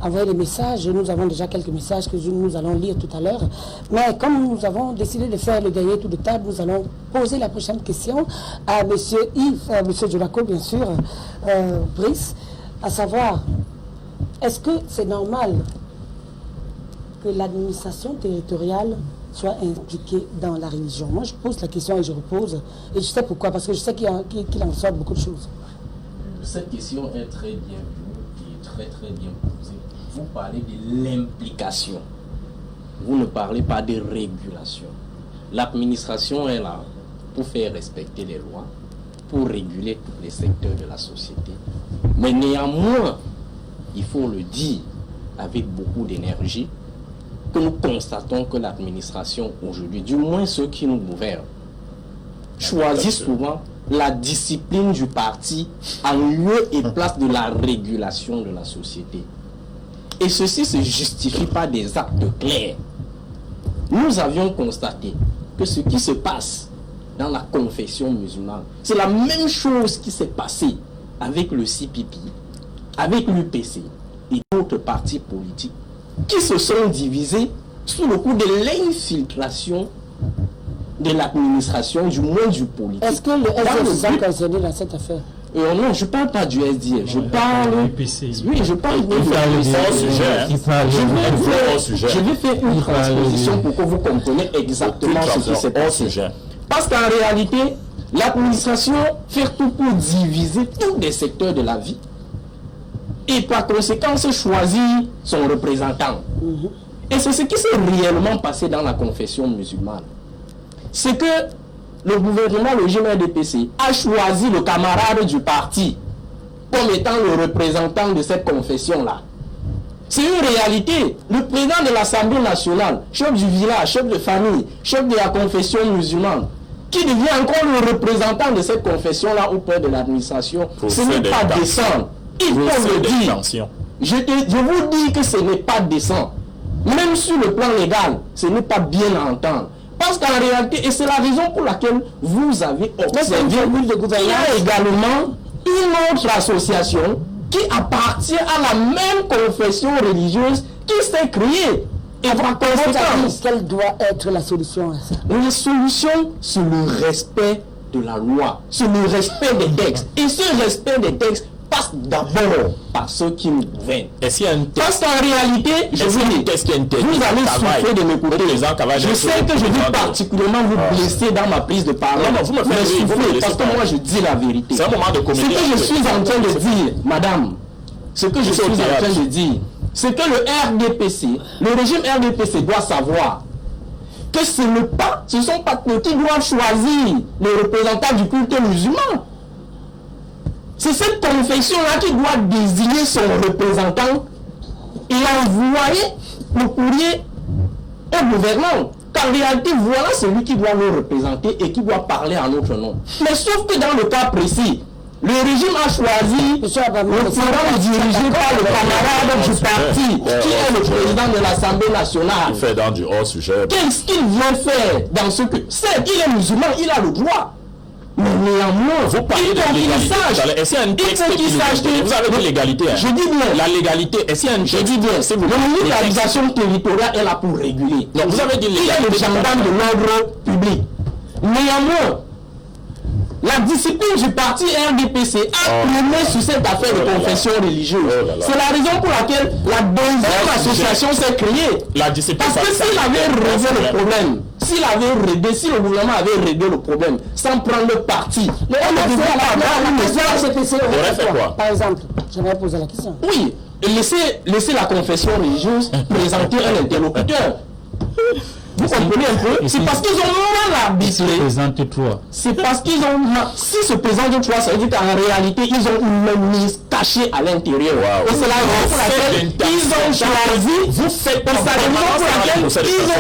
envoyer des messages. Nous avons déjà quelques messages que nous allons lire tout à l'heure. Mais comme nous avons décidé de faire le dernier tour de table, nous allons poser la prochaine question à Monsieur Yves, Monsieur Djolako, bien sûr, Brice, à savoir, est-ce que c'est normal que l'administration territoriale soit impliquée dans la religion? Moi, je pose la question et je repose. Et je sais pourquoi, parce que je sais qu'il en sort beaucoup de choses. Cette question est très bien vue et très bien posée. Vous parlez de l'implication. Vous ne parlez pas de régulation. L'administration est là pour faire respecter les lois, pour réguler tous les secteurs de la société. Mais néanmoins, il faut le dire avec beaucoup d'énergie, que nous constatons que l'administration aujourd'hui, du moins ceux qui nous gouvernent, choisissent souvent la discipline du parti en lieu et place de la régulation de la société. Et ceci se justifie par des actes clairs. Nous avions constaté que ce qui se passe dans la confession musulmane, c'est la même chose qui s'est passée avec le CPP, avec l'UPC et d'autres partis politiques qui se sont divisés sous le coup de l'infiltration de l'administration, du moins du politique. Est-ce que le SDF est concerné dans cette affaire? Non, je ne parle pas du SDF, je parle... l'UPC. Oui, je parle de Je vais faire une transposition pour que vous compreniez exactement ce qui s'est passé. Parce qu'en réalité, l'administration fait tout pour diviser tous les secteurs de la vie et par conséquent choisir son représentant. Et c'est ce qui s'est réellement passé dans la confession musulmane. C'est que le gouvernement, le GMDPC, a choisi le camarade du parti comme étant le représentant de cette confession-là. C'est une réalité. Le président de l'Assemblée nationale, chef du village, chef de famille, chef de la confession musulmane, qui devient encore le représentant de cette confession-là auprès de l'administration, ce n'est pas décent. Il faut le dire. Je vous dis que ce n'est pas décent. Même sur le plan légal, ce n'est pas bien à entendre. Parce qu'en réalité, et c'est la raison pour laquelle vous avez observé qu'il y a également une autre association qui appartient à la même confession religieuse qui s'est créée. Et par conséquent, quelle doit être la solution à ça? la solution, c'est le respect de la loi, c'est le respect des textes. Et ce respect des textes passe d'abord par ceux qui nous gouvernent. Est-ce qu'il y a un Parce qu'en réalité, je vous dis, vous allez souffrir de m'écouter. Je sais que je vais particulièrement vous blesser dans ma prise de parole. Non, vous me faites souffrir parce que moi je dis la vérité. C'est un moment de comédie. Ce que je suis en train de dire, madame, ce que je suis en train de dire, c'est que le RDPC, le régime RDPC doit savoir que ce ne sont pas eux qui doivent choisir les représentants du culte musulman. C'est cette confession-là qui doit désigner son représentant et envoyer le courrier au gouvernement. Qu'en réalité, voilà celui qui doit nous représenter et qui doit parler en notre nom. Mais sauf que dans le cas précis, le régime a choisi le programme dirigé par le camarade du parti, qui est le président de l'Assemblée nationale. Il fait dans du hors-sujet. Qu'est-ce qu'il vient faire dans ce que... C'est qu'il est musulman, il a le droit. Mais néanmoins, vous parlez de légalité. Est-ce qu'il y a un texte qui sache que vous avez de l'égalité? Je dis bien. La légalité, est-ce qu'il y a un texte? Je dis bien. Le militarisation territoriale est là pour réguler. Donc vous avez dit légalité. Il est le gendarme de l'ordre public. Néanmoins, la discipline du parti RDPC a primé sur cette affaire de confession religieuse. C'est la raison pour laquelle la deuxième association s'est créée. La discipline. Parce que s'il avait réglé le problème, si le gouvernement avait réglé le problème sans prendre le parti, Par exemple, j'aimerais poser la question. Oui, laisser la confession religieuse présenter un interlocuteur. Vous comprenez un peu? C'est parce qu'ils ont mal arbitré. C'est parce qu'ils ont mal. Si se présente trois, ça veut dire qu'en réalité, ils ont une mainmise cachée à l'intérieur. Et c'est la raison pour laquelle ils ont choisi. Ils ont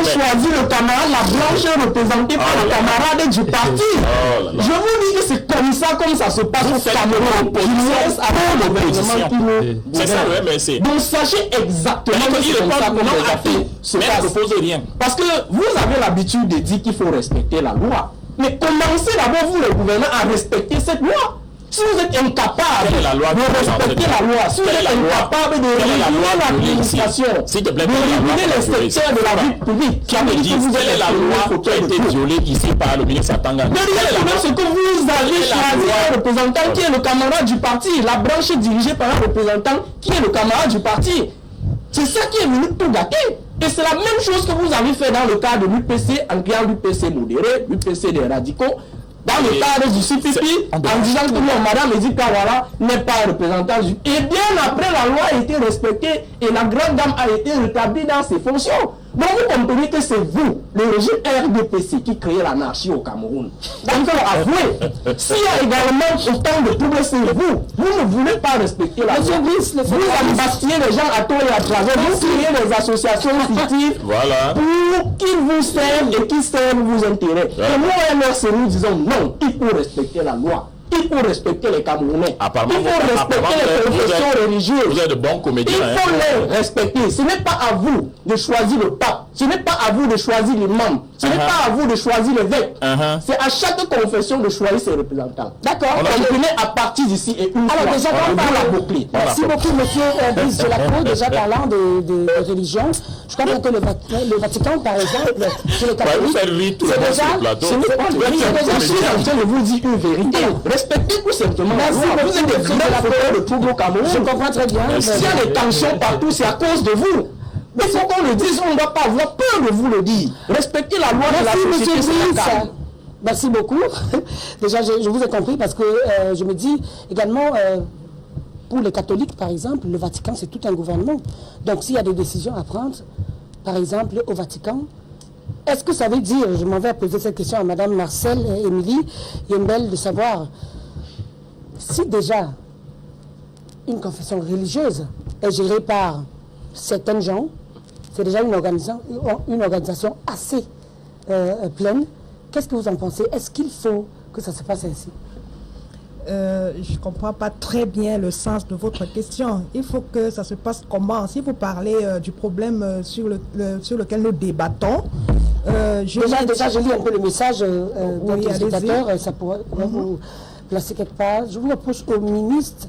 choisi le camarade, la blanche représentée par le camarade du parti. Je vous dis que c'est comme ça se passe au Cameroun. Avec le gouvernement qui nous. C'est ça le MSC. Donc sachez exactement que c'est comme ça qu'on les a fait. Mais ne propose rien. Parce que vous avez l'habitude de dire qu'il faut respecter la loi. Mais commencez d'abord, vous, les gouvernants, à respecter cette loi. Si vous êtes incapable de respecter la loi, si vous êtes incapable de réguler l'administration, de réguler les secteurs de la vie publique, qui me dit quelle est la loi qui a été violée ici par le ministre Atanga? C'est que vous avez choisi un représentant qui est le camarade du parti, la branche est dirigée par un représentant qui est le camarade du parti. C'est ça qui est venu tout gâter. Et c'est la même chose que vous avez fait dans le cas de l'UPC, en créant l'UPC modéré, l'UPC des radicaux. Dans le cadre du CPP, en disant que non, Madame Edith Kawala n'est pas représentant du... Et bien après, la loi a été respectée et la grande dame a été rétablie dans ses fonctions. Donc vous comprenez que c'est vous, le régime RDPC, qui crée l'anarchie au Cameroun. Donc avouez, s'il y a également autant de troubles, c'est vous. Vous ne voulez pas respecter la loi. Vous embastillez les gens à tort et à travers. Vous créez des associations fictives pour qu'ils vous servent et qu'ils servent vos intérêts. Et nous, MRC, nous disons non, il faut respecter la loi. Il faut respecter les Camerounais. Il faut respecter les confessions religieuses. Vous êtes de bons comédiens. Il faut les respecter. Ce n'est pas à vous de choisir le pape. Ce n'est pas à vous de choisir l'imam. Ce n'est pas à vous de choisir l'évêque. C'est à chaque confession de choisir ses représentants. D'accord. Comprenez à partir d'ici et une fois. Alors déjà, la boucler. Merci beaucoup, monsieur Brice de la Cour. Déjà parlant de religion, je crois que le Vatican, par exemple, chez les catholiques, c'est déjà, je suis en train de vous dire une vérité. Respectez tout simplement la loi. Vous êtes des vrais fauteurs de troubles au Cameroun. Je comprends très bien. S'il y a des tensions partout, c'est à cause de vous. Mais il faut qu'on le dise, on ne doit pas avoir peur de vous le dire. Respectez la loi de la société, c'est la calme. Merci beaucoup. Déjà, je vous ai compris parce que je me dis également, pour les catholiques, par exemple, le Vatican, c'est tout un gouvernement. Donc, s'il y a des décisions à prendre, par exemple, au Vatican, est-ce que ça veut dire, je m'en vais poser cette question à Mme Marcel et Émilie Yembel, de savoir si déjà une confession religieuse est gérée par certains gens, c'est déjà une organisation assez pleine. Qu'est-ce que vous en pensez? Est-ce qu'il faut que ça se passe ainsi? Je ne comprends pas très bien le sens de votre question. Il faut que ça se passe comment? Si vous parlez du problème sur lequel nous débattons, déjà, je lis un peu le message d'un téléspectateur, ça pourrait vous placer quelque part. Je vous reproche au ministre,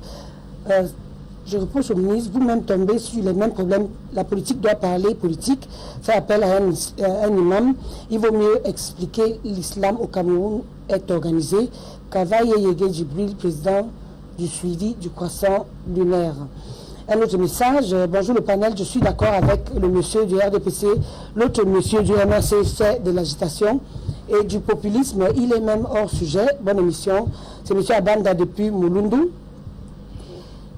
vous-même tombez sur les mêmes problèmes. La politique doit parler politique, faire appel à un imam. Il vaut mieux expliquer l'islam au Cameroun est organisé. Kavaye Yege Djibril, président du suivi du croissant lunaire. Un autre message, bonjour le panel, je suis d'accord avec le monsieur du RDPC, l'autre monsieur du MRC fait de l'agitation et du populisme, il est même hors sujet. Bonne émission, c'est monsieur Abanda depuis Moulundu.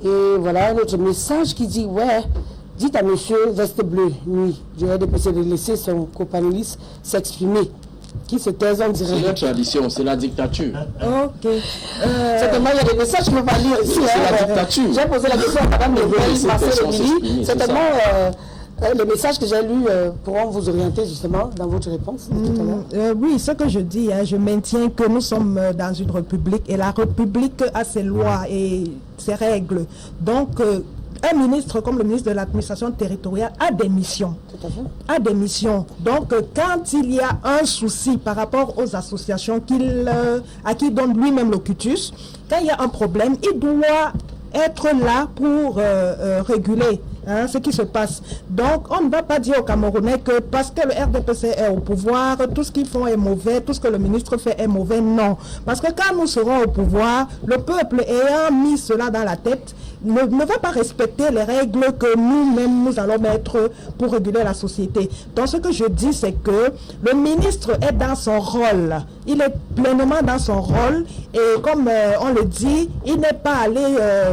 Et voilà un autre message qui dit, ouais, dites à monsieur Veste Bleu, nuit, du RDPC de laisser son copanéliste s'exprimer. Qui se taise, on dirait. C'est la tradition, c'est la dictature. Ok. Certainement, il y a des messages que je ne vais pas lire ici. C'est la dictature. J'ai posé la question à Mme Marcel Émilie. Certainement, les messages que j'ai lus pourront vous orienter justement dans votre réponse tout à l'heure. Oui, ce que je dis, je maintiens que nous sommes dans une république et la république a ses lois et ses règles. Donc, un ministre comme le ministre de l'administration territoriale a des missions. Tout à fait. A des missions. Donc, quand il y a un souci par rapport aux associations à qui donne lui-même le cutus, quand il y a un problème, il doit être là pour réguler ce qui se passe. Donc, on ne va pas dire aux Camerounais que parce que le RDPC est au pouvoir, tout ce qu'ils font est mauvais, tout ce que le ministre fait est mauvais. Non. Parce que quand nous serons au pouvoir, le peuple ayant mis cela dans la tête, ne va pas respecter les règles que nous-mêmes nous allons mettre pour réguler la société. Donc, ce que je dis, c'est que le ministre est dans son rôle. Il est pleinement dans son rôle et comme on le dit, il n'est pas allé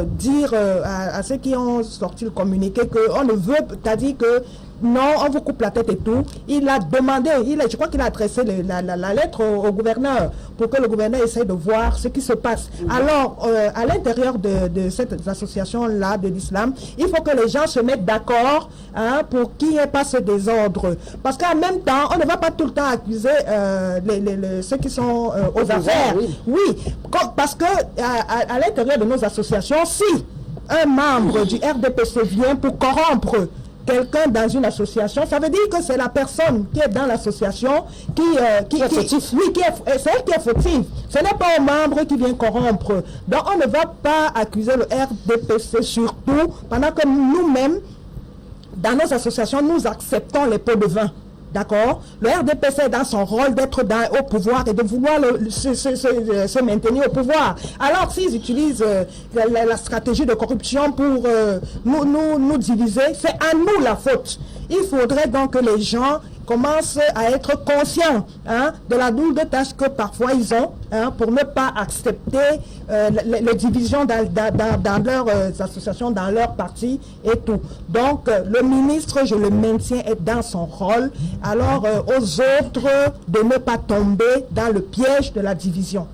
dire à ceux qui ont sorti le communiqué qu'on ne veut, c'est-à-dire que non, on vous coupe la tête et tout. Il a demandé, je crois qu'il a adressé la lettre au gouverneur pour que le gouverneur essaye de voir ce qui se passe. Alors, à l'intérieur de cette association-là de l'islam, il faut que les gens se mettent d'accord pour qu'il n'y ait pas ce désordre. Parce qu'en même temps, on ne va pas tout le temps accuser ceux qui sont aux affaires. Oui, parce que à l'intérieur de nos associations, si un membre du RDPC vient pour corrompre quelqu'un dans une association, ça veut dire que c'est la personne qui est dans l'association qui est fautive. Oui, c'est elle qui est fautive. Ce n'est pas un membre qui vient corrompre. Donc on ne va pas accuser le RDPC, surtout pendant que nous-mêmes, dans nos associations, nous acceptons les pots de vin. D'accord? Le RDPC est dans son rôle d'être au pouvoir et de vouloir se maintenir au pouvoir. Alors, s'ils utilisent la stratégie de corruption pour nous diviser, c'est à nous la faute. Il faudrait donc que les gens commencent à être conscients de la double tâche que parfois ils ont pour ne pas accepter les divisions dans leurs associations, dans leurs partis et tout. Donc, le ministre, je le maintiens, est dans son rôle. Alors, aux autres de ne pas tomber dans le piège de la division.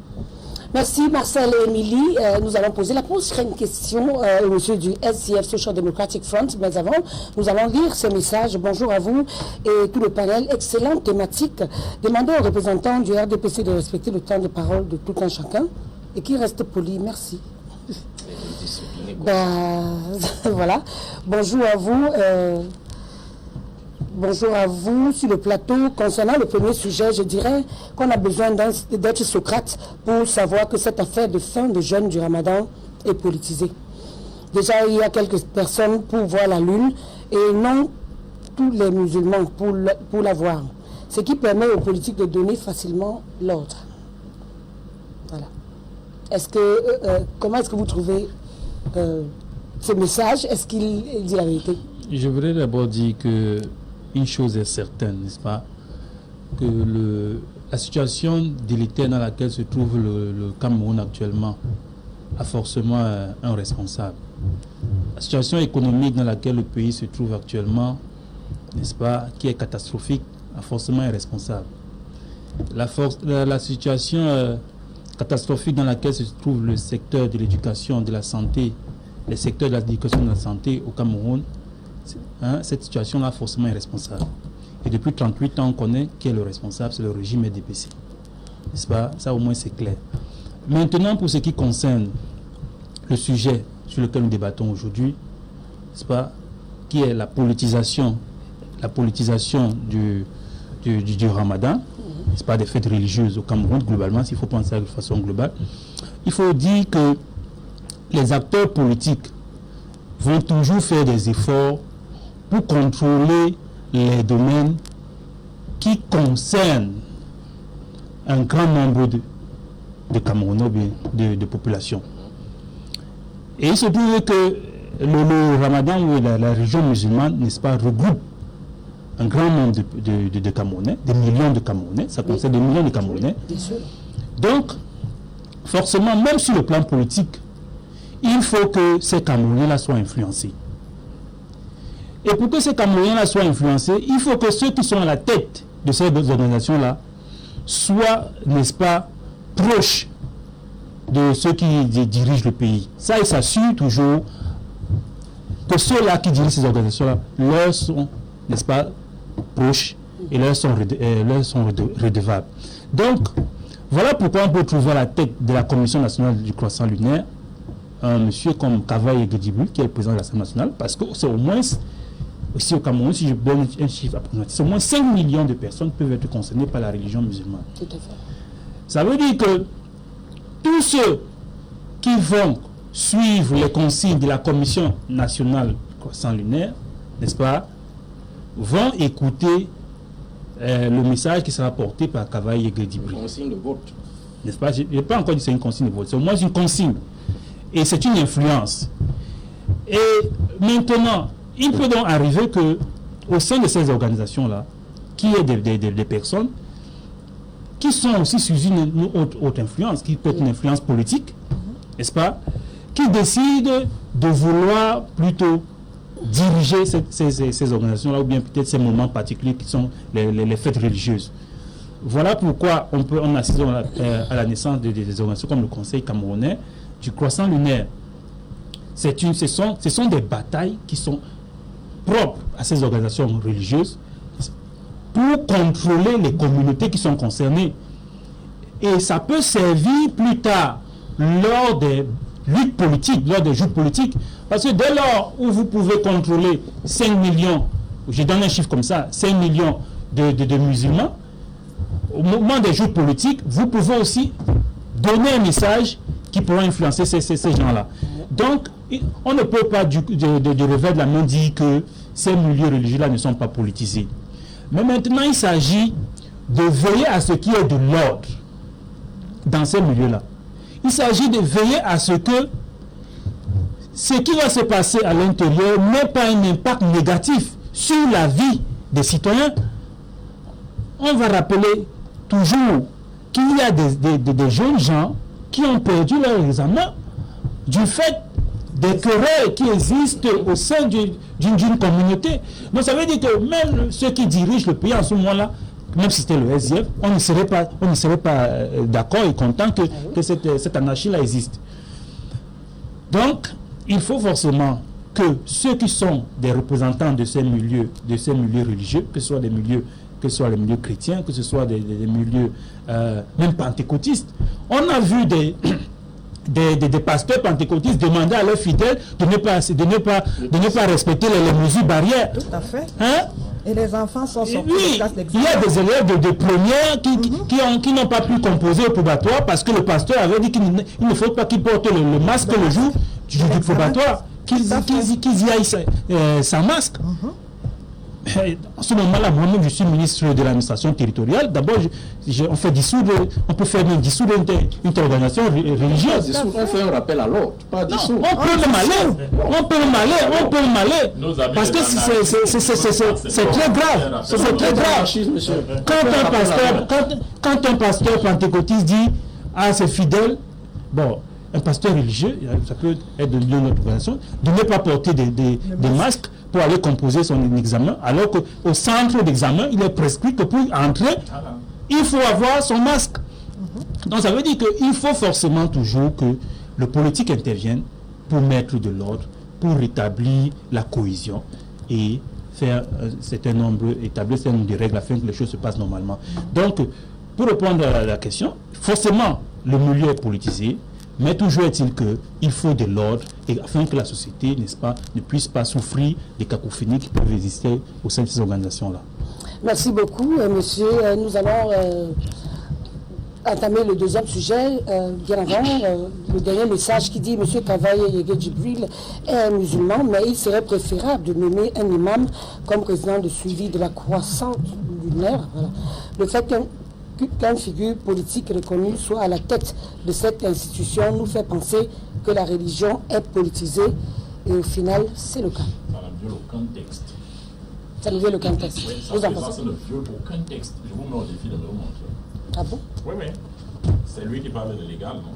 Merci Marcel et Émilie. Nous allons poser la prochaine question au monsieur du SCF Social Democratic Front. Mais avant, nous allons lire ce message. Bonjour à vous et tout le panel. Excellente thématique. Demandez aux représentants du RDPC de respecter le temps de parole de tout un chacun et qui reste poli. Merci. Voilà. Bonjour à vous. Bonjour à vous sur le plateau. Concernant le premier sujet, je dirais qu'on a besoin d'être Socrate pour savoir que cette affaire de fin de jeûne du Ramadan est politisée. Déjà, il y a quelques personnes pour voir la lune et non tous les musulmans pour la voir. Ce qui permet aux politiques de donner facilement l'ordre. Voilà. Comment est-ce que vous trouvez ce message? Est-ce qu'il dit la vérité? Je voudrais d'abord dire que une chose est certaine, n'est-ce pas, que la situation délétère dans laquelle se trouve le Cameroun actuellement a forcément un responsable. La situation économique dans laquelle le pays se trouve actuellement, n'est-ce pas, qui est catastrophique, a forcément un responsable. La situation catastrophique dans laquelle se trouve le secteur de l'éducation, de la santé, les secteurs de l'éducation et de la santé au Cameroun, cette situation-là forcément est responsable. Et depuis 38 ans, on connaît qui est le responsable, c'est le régime RDPC. N'est-ce pas? Ça au moins c'est clair. Maintenant, pour ce qui concerne le sujet sur lequel nous débattons aujourd'hui, n'est-ce pas, qui est la politisation du Ramadan, n'est-ce pas, des fêtes religieuses au Cameroun globalement, s'il faut penser de façon globale, il faut dire que les acteurs politiques vont toujours faire des efforts pour contrôler les domaines qui concernent un grand nombre de Camerounais, de populations. Et il se trouve que le Ramadan ou la région musulmane, n'est-ce pas, regroupe un grand nombre de Camerounais, des millions de Camerounais, ça concerne des millions de Camerounais. Donc, forcément, même sur le plan politique, il faut que ces Camerounais-là soient influencés. Et pour que ces Camerounais-là soient influencés, il faut que ceux qui sont à la tête de ces deux organisations-là soient, n'est-ce pas, proches de ceux qui dirigent le pays. Ça, ils s'assurent toujours que ceux-là qui dirigent ces organisations-là leur sont, n'est-ce pas, proches et leur sont redevables. Donc, voilà pourquoi on peut trouver à la tête de la Commission nationale du croissant lunaire un monsieur comme Kavaye Egedibou, qui est le président de l'Assemblée nationale, parce que c'est au moins, ici au Cameroun, si je donne un chiffre approximatif, au moins 5 millions de personnes peuvent être concernées par la religion musulmane. Tout à fait. Ça veut dire que tous ceux qui vont suivre les consignes de la Commission nationale du croissant lunaire, n'est-ce pas, vont écouter le message qui sera porté par Kavaye Egedibou. Une consigne de vote. N'est-ce pas? Je n'ai pas encore dit que c'est une consigne de vote, c'est au moins une consigne. Et c'est une influence. Et maintenant, il peut donc arriver que au sein de ces organisations-là, qu'il y ait des personnes qui sont aussi sous une autre influence, qui peut être une influence politique, n'est-ce pas, qui décident de vouloir plutôt diriger ces organisations-là, ou bien peut-être ces moments particuliers qui sont les fêtes religieuses. Voilà pourquoi on assiste à la naissance des organisations comme le Conseil camerounais du croissant lunaire. Ce sont des batailles qui sont propres à ces organisations religieuses pour contrôler les communautés qui sont concernées. Et ça peut servir plus tard, lors des luttes politiques, lors des joutes politiques, Parce que dès lors où vous pouvez contrôler 5 millions, je donne un chiffre comme ça, 5 millions de musulmans, au moment des jours politiques, vous pouvez aussi donner un message qui pourra influencer ces gens-là. Donc, on ne peut pas du revers de la main dire que ces milieux religieux-là ne sont pas politisés. Mais maintenant, il s'agit de veiller à ce qu'il y ait de l'ordre dans ces milieux-là. Il s'agit de veiller à ce que ce qui va se passer à l'intérieur n'ait pas un impact négatif sur la vie des citoyens. On va rappeler toujours qu'il y a des jeunes gens qui ont perdu leur examen du fait des querelles qui existent au sein d'une communauté. Donc ça veut dire que même ceux qui dirigent le pays en ce moment-là, même si c'était le SDF, on ne serait pas d'accord et content que cette anarchie-là existe. Donc, il faut forcément que ceux qui sont des représentants de ces milieux religieux, que ce soit les milieux chrétiens, que ce soit des milieux même pentecôtistes, on a vu des pasteurs pentecôtistes demander à leurs fidèles de ne pas respecter les mesures barrières. Tout à fait. Hein? Et les enfants sont sortis de classe d'examen. Il y a des élèves de première qui n'ont pas pu composer au probatoire parce que le pasteur avait dit qu'il ne faut pas qu'ils portent le masque le jour du probatoire, qu'ils y aillent sans masque. En ce moment-là, moi-même, je suis ministre de l'administration territoriale. D'abord, on peut faire dissoudre une organisation religieuse. On fait un rappel à l'ordre, pas dissoudre. On peut le maler. Parce que c'est très grave. C'est très grave. Quand un pasteur pentecôtiste dit à ses fidèles, bon, un pasteur religieux, ça peut être de notre organisation, de ne pas porter des masques pour aller composer son examen, alors qu'au centre d'examen, il est prescrit que pour entrer, il faut avoir son masque. Donc ça veut dire qu'il faut forcément toujours que le politique intervienne pour mettre de l'ordre, pour rétablir la cohésion et faire établir un certain nombre de règles afin que les choses se passent normalement. Donc, pour répondre à la question, forcément, le milieu est politisé, mais toujours est-il qu'il faut de l'ordre et afin que la société, n'est-ce pas, ne puisse pas souffrir des cacophonies qui peuvent exister au sein de ces organisations-là. Merci beaucoup, monsieur. Nous allons entamer le deuxième sujet. Bien avant, le dernier message qui dit monsieur Kavaye Yege Djibril est un musulman, mais il serait préférable de nommer un imam comme président de suivi de la croissance lunaire. Voilà. Le fait qu'une figure politique reconnue soit à la tête de cette institution nous fait penser que la religion est politisée et au final c'est le cas. Ça ne viole aucun texte. Ça ne viole aucun texte. Oui, ça ne viole aucun texte. Je vous mets au défi de me le montrer. Ah bon? Oui. C'est lui qui parle de légal, non?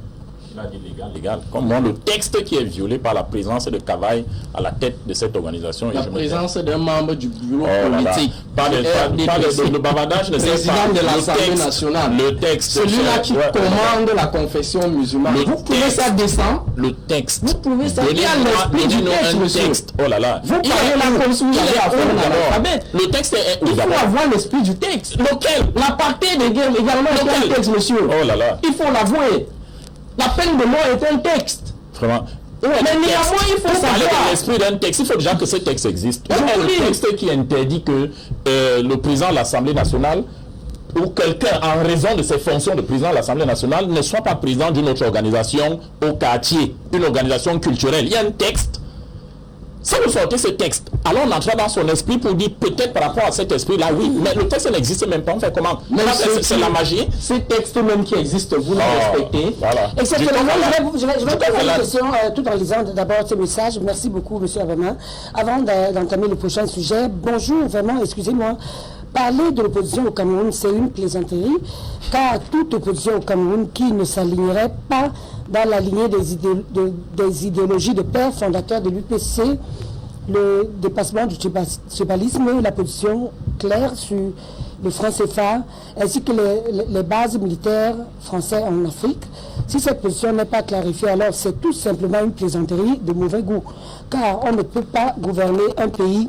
Il a dit légal. Comme le texte qui est violé par la présence de Kavaye à la tête de cette organisation. La présence d'un membre du bureau politique. Pas le bavardage, le président de l'Assemblée nationale. Le texte. Celui-là qui commande la confession musulmane. Vous pouvez ça descendre? Le texte. Vous pouvez ça. Il y a l'esprit du texte, monsieur. Oh là là. Vous parlez là comme si vous avez affaire à l'alphabet. Le texte est... Il faut avoir l'esprit du texte. Lequel? L'apartheid également est un texte, monsieur. Oh là là. Il faut l'avouer. La peine de mort est un texte. Vraiment. Mais néanmoins, il faut savoir. L'esprit d'un texte, il faut déjà que ce texte existe. Le texte qui interdit que le président de l'Assemblée nationale ou quelqu'un en raison de ses fonctions de président de l'Assemblée nationale ne soit pas président d'une autre organisation au quartier, une organisation culturelle. Il y a un texte. Si vous sortez ce texte, alors on entrera dans son esprit pour dire peut-être par rapport à cet esprit-là, oui, mais le texte n'existe même pas, on fait comment? C'est la magie. Ces textes même qui existent, vous les respectez. Voilà. Exceptionnellement, je vais poser une question tout en lisant d'abord ce message. Merci beaucoup, monsieur Abama. Avant d'entamer le prochain sujet, bonjour, vraiment, excusez-moi. Parler de l'opposition au Cameroun, c'est une plaisanterie, car toute opposition au Cameroun qui ne s'alignerait pas dans la lignée des idéologies de pères fondateurs de l'UPC, le dépassement du tribalisme, la position claire sur le franc CFA, ainsi que les bases militaires françaises en Afrique. Si cette position n'est pas clarifiée, alors c'est tout simplement une plaisanterie de mauvais goût, car on ne peut pas gouverner un pays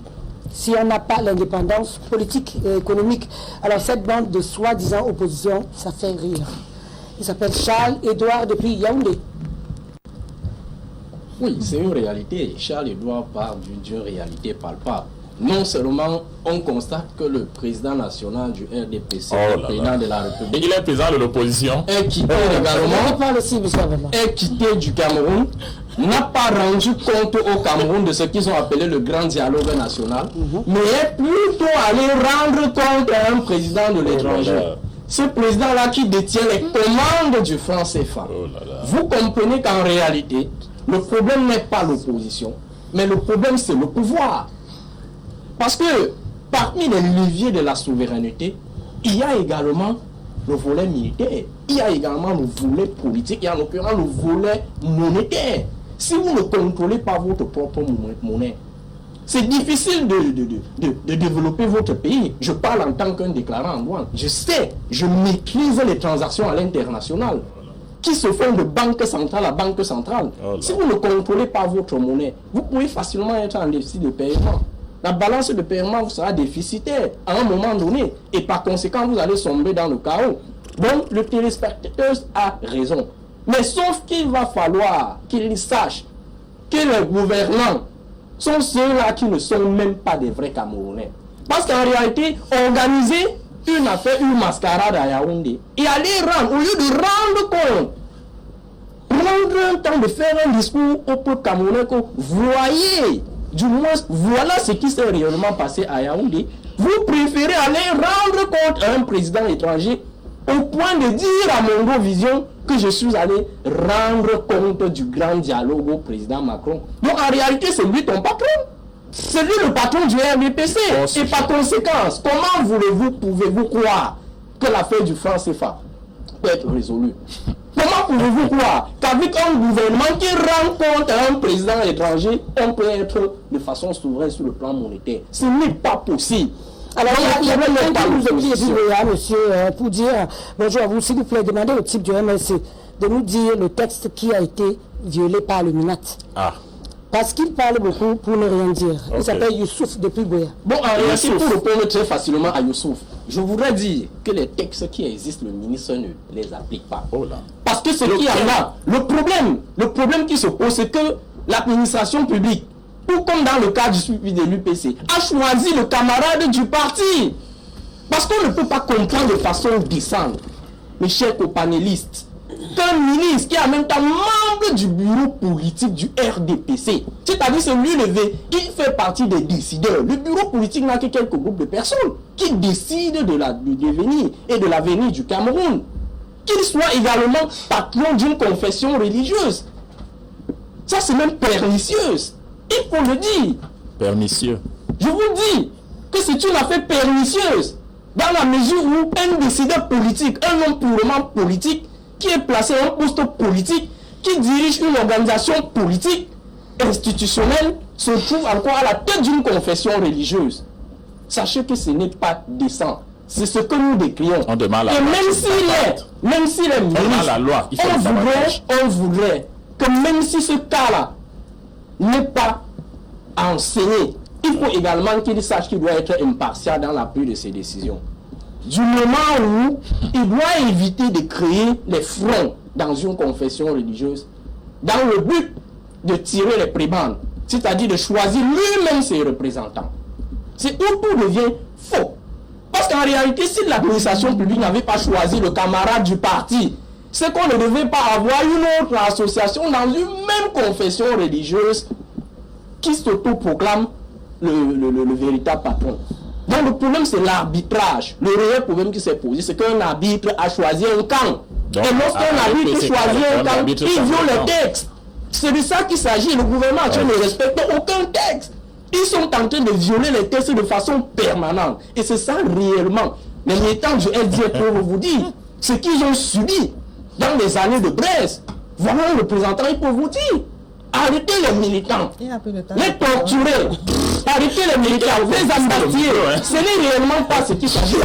si on n'a pas l'indépendance politique et économique. Alors cette bande de soi-disant opposition, ça fait rire. Il s'appelle Charles Édouard depuis Yaoundé. Oui, c'est une réalité. Charles-Édouard parle d'une réalité palpable. Non seulement on constate que le président national du RDPC, le président de la République, il est président de l'opposition, est quitté également, est quitté du Cameroun, n'a pas rendu compte au Cameroun de ce qu'ils ont appelé le grand dialogue national, mais est plutôt allé rendre compte à un président de l'étranger. Ce président-là qui détient les commandes du franc CFA. Vous comprenez qu'en réalité, le problème n'est pas l'opposition, mais le problème c'est le pouvoir. Parce que parmi les leviers de la souveraineté, il y a également le volet militaire, il y a également le volet politique, et en l'occurrence le volet monétaire. Si vous ne contrôlez pas votre propre monnaie, c'est difficile de développer votre pays. Je parle en tant qu'un déclarant en douane. Je sais, je maîtrise les transactions à l'international qui se font de banque centrale à banque centrale. Si vous ne contrôlez pas votre monnaie, vous pouvez facilement être en déficit de paiement. La balance de paiement vous sera déficitaire à un moment donné et par conséquent vous allez sombrer dans le chaos. Donc le téléspectateur a raison. Mais sauf qu'il va falloir qu'il sache que les gouvernants sont ceux-là qui ne sont même pas des vrais Camerounais. Parce qu'en réalité, organiser une affaire, une mascarade à Yaoundé et aller rendre, au lieu de rendre compte, prendre un temps de faire un discours au peuple camerounais que voyez, du moins, voilà ce qui s'est réellement passé à Yaoundé. Vous préférez aller rendre compte à un président étranger au point de dire à Mongo Vision que je suis allé rendre compte du grand dialogue au président Macron. Donc en réalité, c'est lui ton patron. C'est lui le patron du RDPC. Et par conséquent, comment pouvez-vous croire que l'affaire du franc CFA peut être résolue? Comment pouvez-vous croire qu'avec un gouvernement qui rend compte à un président étranger, on peut être de façon souveraine sur le plan monétaire? Ce n'est pas possible. Alors, il y a même pas nous oublier, monsieur, pour dire bonjour à vous, s'il vous plaît, demandez au type du MLC de nous dire le texte qui a été violé par le MINAT. Parce qu'il parle beaucoup pour ne rien dire. Il s'appelle Youssouf depuis Goya. Bon, en réalité, pour répondre très facilement à Youssouf, je voudrais dire que les textes qui existent, le ministre ne les applique pas. Parce que ce qu'il y a là, le problème qui se pose, c'est que l'administration publique, tout comme dans le cas du suivi de l'UPC, a choisi le camarade du parti. Parce qu'on ne peut pas comprendre de façon décente, mes chers copanélistes, qu'un ministre qui est en même temps membre du bureau politique du RDPC, c'est-à-dire c'est lui il fait partie des décideurs. Le bureau politique n'a que quelques groupes de personnes qui décident du devenir et de l'avenir du Cameroun. Qu'il soit également patron d'une confession religieuse. Ça c'est même pernicieuse. Il faut le dire. Pernicieux. Je vous dis que c'est une affaire pernicieuse dans la mesure où un décideur politique, un homme purement politique, qui est placé à un poste politique, qui dirige une organisation politique institutionnelle, se trouve encore à la tête d'une confession religieuse. Sachez que ce n'est pas décent. C'est ce que nous décrions. On demande la loi. Et même s'il est ministre, la loi, on voudrait que même si ce cas-là n'est pas enseigné, il faut également qu'il sache qu'il doit être impartial dans l'appui de ses décisions. Du moment où il doit éviter de créer les fronts dans une confession religieuse, dans le but de tirer les prébendes, c'est-à-dire de choisir lui-même ses représentants. C'est où tout devient faux. Parce qu'en réalité, si l'administration publique n'avait pas choisi le camarade du parti, c'est qu'on ne devait pas avoir une autre association dans une même confession religieuse qui s'auto-proclame le véritable patron. Donc le problème c'est l'arbitrage. Le réel problème qui s'est posé, c'est qu'un arbitre a choisi un camp. Donc, et lorsqu'un arbitre choisit un camp, il viole les textes. C'est de ça qu'il s'agit. Le gouvernement actuel ne respecte aucun texte. Ils sont en train de violer les textes de façon permanente. Et c'est ça réellement. Les militants du SDF peuvent vous dire ce qu'ils ont subi dans les années de Brest. Voilà un représentant, il peut vous dire. Arrêtez les militants, les torturer, arrêtez les militants, les embâtir. Ce n'est réellement pas ce qui s'agit.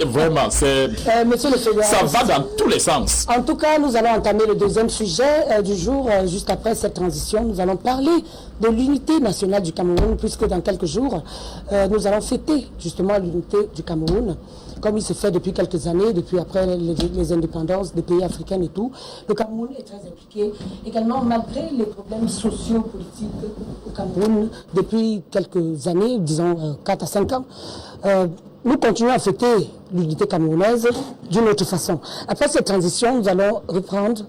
Vraiment, ça va dans tous les sens. En tout cas, nous allons entamer le deuxième sujet du jour. Juste après cette transition, nous allons parler de l'unité nationale du Cameroun, puisque dans quelques jours, nous allons fêter justement l'unité du Cameroun. comme il se fait depuis quelques années, depuis après les indépendances des pays africains et tout. Le Cameroun est très impliqué. Également, malgré les problèmes sociaux-politiques au Cameroun, depuis quelques années, disons 4 à 5 ans, nous continuons à fêter l'unité camerounaise d'une autre façon. Après cette transition, nous allons reprendre.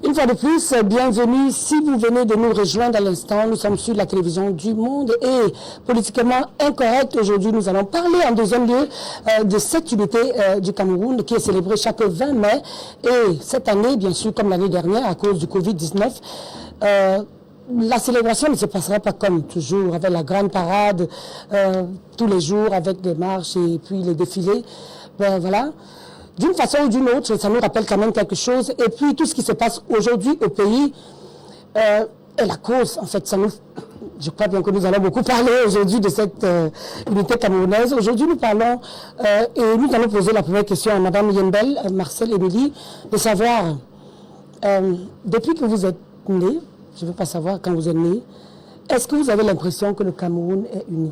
Une fois de plus, bienvenue. Si vous venez de nous rejoindre à l'instant, nous sommes sur la télévision du Monde et Politiquement Incorrect. Aujourd'hui, nous allons parler en deuxième lieu de cette unité du Cameroun qui est célébrée chaque 20 mai. Et cette année, bien sûr, comme l'année dernière, à cause du Covid-19, la célébration ne se passera pas comme toujours, avec la grande parade tous les jours, avec des marches et puis les défilés. Ben, voilà. D'une façon ou d'une autre, ça nous rappelle quand même quelque chose. Et puis, tout ce qui se passe aujourd'hui au pays est la cause. En fait, je crois bien que nous allons beaucoup parler aujourd'hui de cette unité camerounaise. Aujourd'hui, nous parlons et nous allons poser la première question à Mme Yembel, Marcel Émilie, de savoir, depuis que vous êtes née, je ne veux pas savoir quand vous êtes née, est-ce que vous avez l'impression que le Cameroun est uni?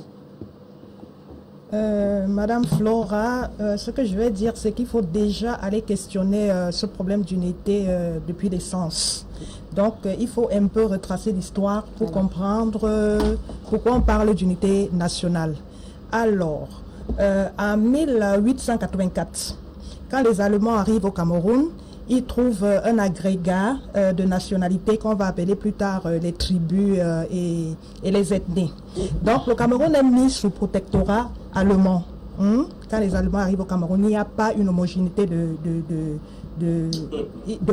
Madame Flora, ce que je vais dire, c'est qu'il faut déjà aller questionner ce problème d'unité depuis l'essence. Donc, il faut un peu retracer l'histoire pour comprendre pourquoi on parle d'unité nationale. Alors, en 1884, quand les Allemands arrivent au Cameroun, ils trouvent un agrégat de nationalités qu'on va appeler plus tard les tribus et les ethnies. Donc le Cameroun est mis sous protectorat allemand. Quand les Allemands arrivent au Cameroun, il n'y a pas une homogénéité de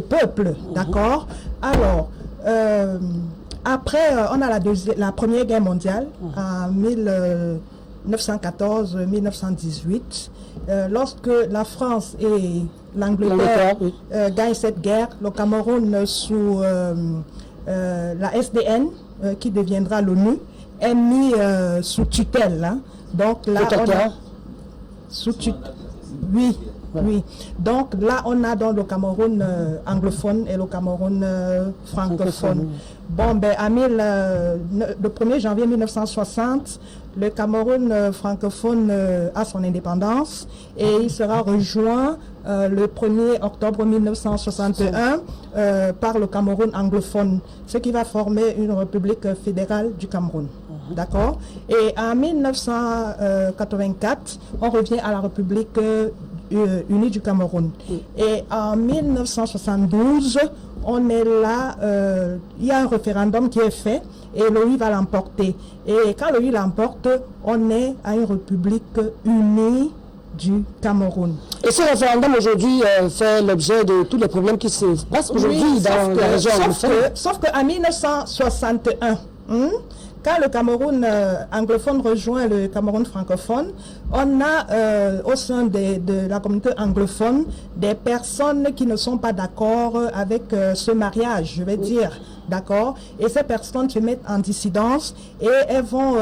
peuple, d'accord? Alors, après, on a la Première Guerre mondiale, en 1914-1918, lorsque la France et l'Angleterre gagnent cette guerre, le Cameroun sous la SDN, qui deviendra l'ONU, est mis sous tutelle. Hein. Donc là, on a sous tutelle. Oui. Oui, donc là on a dans le Cameroun anglophone et le Cameroun francophone. Bon, ben le 1er janvier 1960, le Cameroun francophone a son indépendance et il sera rejoint le 1er octobre 1961 par le Cameroun anglophone, ce qui va former une république fédérale du Cameroun. D'accord? Et en 1984, on revient à la République unie du Cameroun. Et en 1972, on est là, il y a un référendum qui est fait et l'ONU va l'emporter. Et quand l'ONU l'emporte, on est à une République unie du Cameroun. Et ce référendum aujourd'hui fait l'objet de tous les problèmes qui se passent aujourd'hui dans la région anglophone. Sauf qu'en 1961, quand le Cameroun anglophone rejoint le Cameroun francophone, on a au sein de la communauté anglophone des personnes qui ne sont pas d'accord avec ce mariage, je vais dire, d'accord? Et ces personnes se mettent en dissidence et elles vont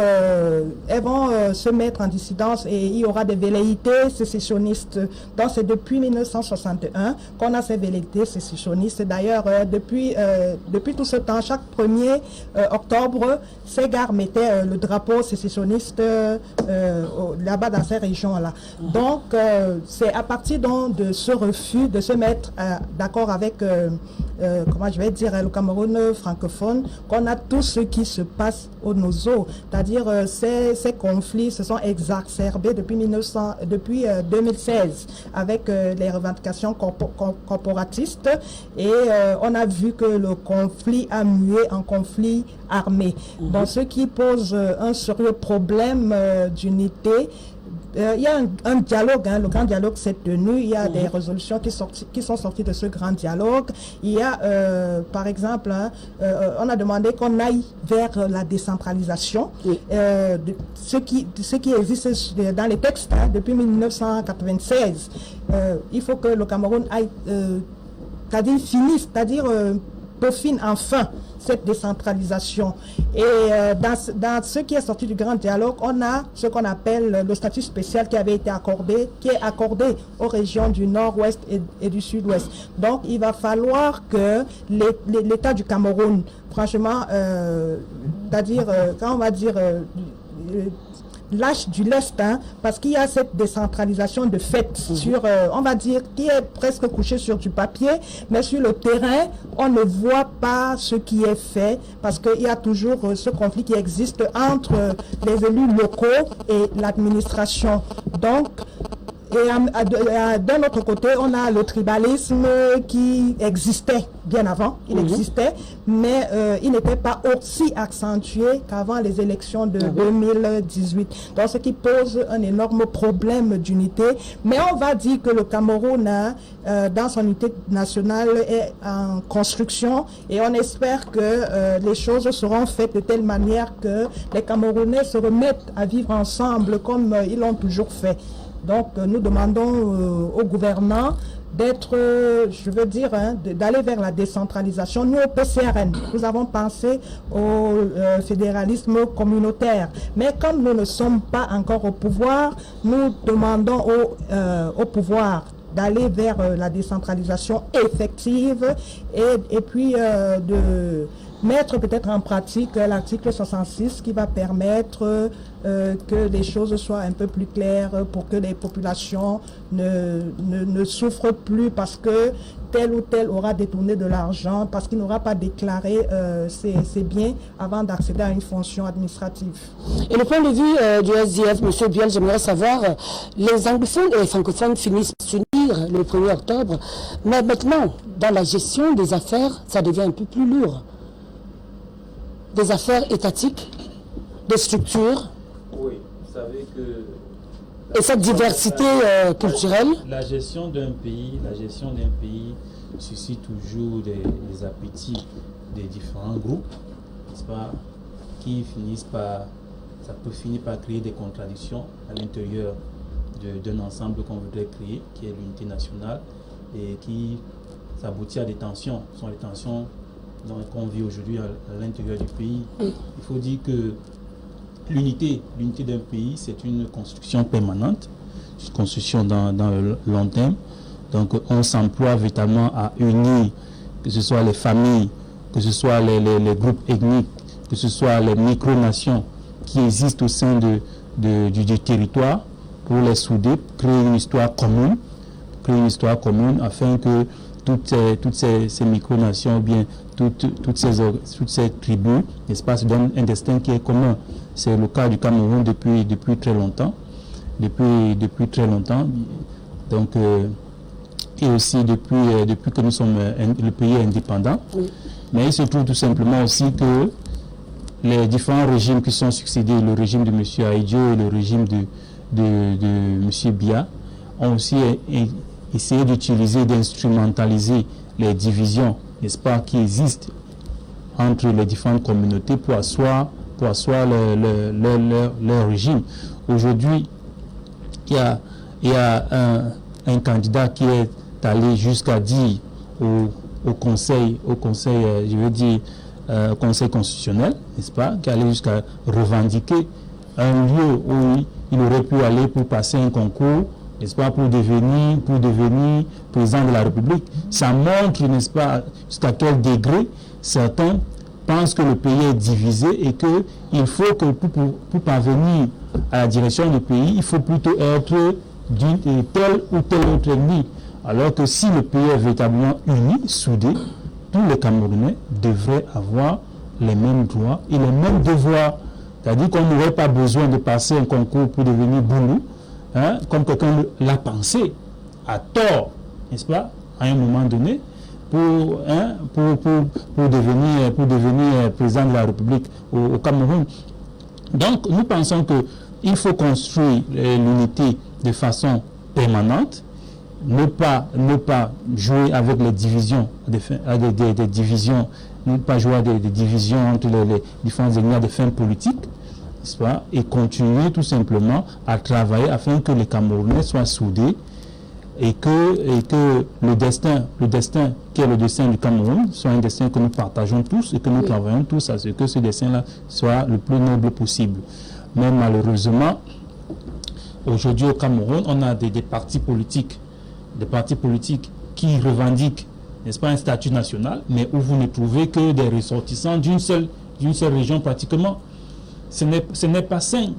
se mettre en dissidence et il y aura des velléités sécessionnistes. Donc c'est depuis 1961 qu'on a ces velléités sécessionnistes. D'ailleurs, depuis tout ce temps, chaque 1er octobre, ces gars mettaient le drapeau sécessionniste là-bas dans ces régions-là. Donc, c'est à partir donc de ce refus de se mettre d'accord avec, comment je vais dire, le Cameroun francophone, qu'on a tout ce qui se passe au Nozo. C'est-à-dire, ces conflits se sont exacerbés depuis 2016 avec les revendications corporatistes et on a vu que le conflit a mué en conflit armé. Donc, ce qui pose un sérieux problème d'unité. Il y a un dialogue, le grand dialogue s'est tenu, il y a des résolutions qui sont sorties de ce grand dialogue. Il y a, par exemple, on a demandé qu'on aille vers la décentralisation, de ce qui existe dans les textes depuis 1996. Il faut que le Cameroun aille, c'est-à-dire finisse, c'est-à-dire peaufine enfin cette décentralisation. Et dans ce qui est sorti du grand dialogue, on a ce qu'on appelle le statut spécial qui avait été accordé, qui est accordé aux régions du nord-ouest et du sud-ouest. Donc, il va falloir que l'État du Cameroun, franchement, c'est-à-dire, quand on va dire lâche du lest, hein, parce qu'il y a cette décentralisation de fait sur, on va dire, qui est presque couché sur du papier, mais sur le terrain, on ne voit pas ce qui est fait, parce qu'il y a toujours ce conflit qui existe entre les élus locaux et l'administration. Donc, et d'un autre côté, on a le tribalisme qui existait bien avant, il existait, mais il n'était pas aussi accentué qu'avant les élections de 2018. Donc, ce qui pose un énorme problème d'unité. Mais on va dire que le Cameroun, dans son unité nationale, est en construction et on espère que les choses seront faites de telle manière que les Camerounais se remettent à vivre ensemble comme ils l'ont toujours fait. Donc, nous demandons aux gouvernants d'être, je veux dire, d'aller vers la décentralisation. Nous, au PCRN, nous avons pensé au fédéralisme communautaire. Mais comme nous ne sommes pas encore au pouvoir, nous demandons au pouvoir d'aller vers la décentralisation effective et puis de mettre peut-être en pratique l'article 66 qui va permettre que les choses soient un peu plus claires pour que les populations ne souffrent plus parce que tel ou tel aura détourné de l'argent, parce qu'il n'aura pas déclaré ses biens avant d'accéder à une fonction administrative. Et le point de vue du SDF, M. Biel, j'aimerais savoir, les anglophones et les francophones finissent par s'unir le 1er octobre, mais maintenant, dans la gestion des affaires, ça devient un peu plus lourd. Des affaires étatiques, des structures. Oui, vous savez que... Et cette diversité culturelle. La gestion d'un pays suscite toujours des appétits des différents groupes, n'est-ce pas, qui finissent par... Ça peut finir par créer des contradictions à l'intérieur d'un ensemble qu'on voudrait créer, qui est l'unité nationale, et qui s'aboutit à des tensions. Ce sont les tensions qu'on vit aujourd'hui à l'intérieur du pays. Il faut dire que l'unité d'un pays, c'est une construction permanente, une construction dans le long terme. Donc on s'emploie véritablement à unir, que ce soit les familles, que ce soit les groupes ethniques, que ce soit les micronations qui existent au sein du territoire, pour les souder, créer une histoire commune afin que toutes ces micronations, ou bien toutes ces tribus, n'est-ce pas, se donnent un destin qui est commun. C'est le cas du Cameroun depuis très longtemps. Depuis très longtemps. Donc, et aussi depuis que nous sommes le pays indépendant. Oui. Mais il se trouve tout simplement aussi que les différents régimes qui sont succédés, le régime de M. Aïdjo et le régime de M. Biya, ont aussi essayé d'utiliser, d'instrumentaliser les divisions, n'est-ce pas, qui existent entre les différentes communautés pour asseoir leur régime. Aujourd'hui, il y a un candidat qui est allé jusqu'à dire au conseil constitutionnel, n'est-ce pas, qui est allé jusqu'à revendiquer un lieu où il aurait pu aller pour passer un concours, n'est-ce pas, pour devenir président de la République. Ça montre, n'est-ce pas, jusqu'à quel degré certains pensent que le pays est divisé et qu'il faut que pour parvenir à la direction du pays, il faut plutôt être d'une telle ou telle autre ethnie. Alors que si le pays est véritablement uni, soudé, tous les Camerounais devraient avoir les mêmes droits et les mêmes devoirs. C'est-à-dire qu'on n'aurait pas besoin de passer un concours pour devenir boulou, hein, comme quelqu'un l'a pensé, à tort, n'est-ce pas, à un moment donné, pour devenir président de la République au Cameroun. Donc, nous pensons qu'il faut construire l'unité de façon permanente, ne pas jouer avec les divisions, des divisions, ne pas jouer des divisions entre les différents éléments de fins politiques, n'est-ce pas, et continuer tout simplement à travailler afin que les Camerounais soient soudés et que le destin qui est le destin du Cameroun soit un destin que nous partageons tous et que nous travaillons tous à ce que ce destin-là soit le plus noble possible. Mais malheureusement, aujourd'hui au Cameroun, on a des partis politiques qui revendiquent, n'est-ce pas, un statut national, mais où vous ne trouvez que des ressortissants d'une seule région pratiquement. Ce n'est pas sain.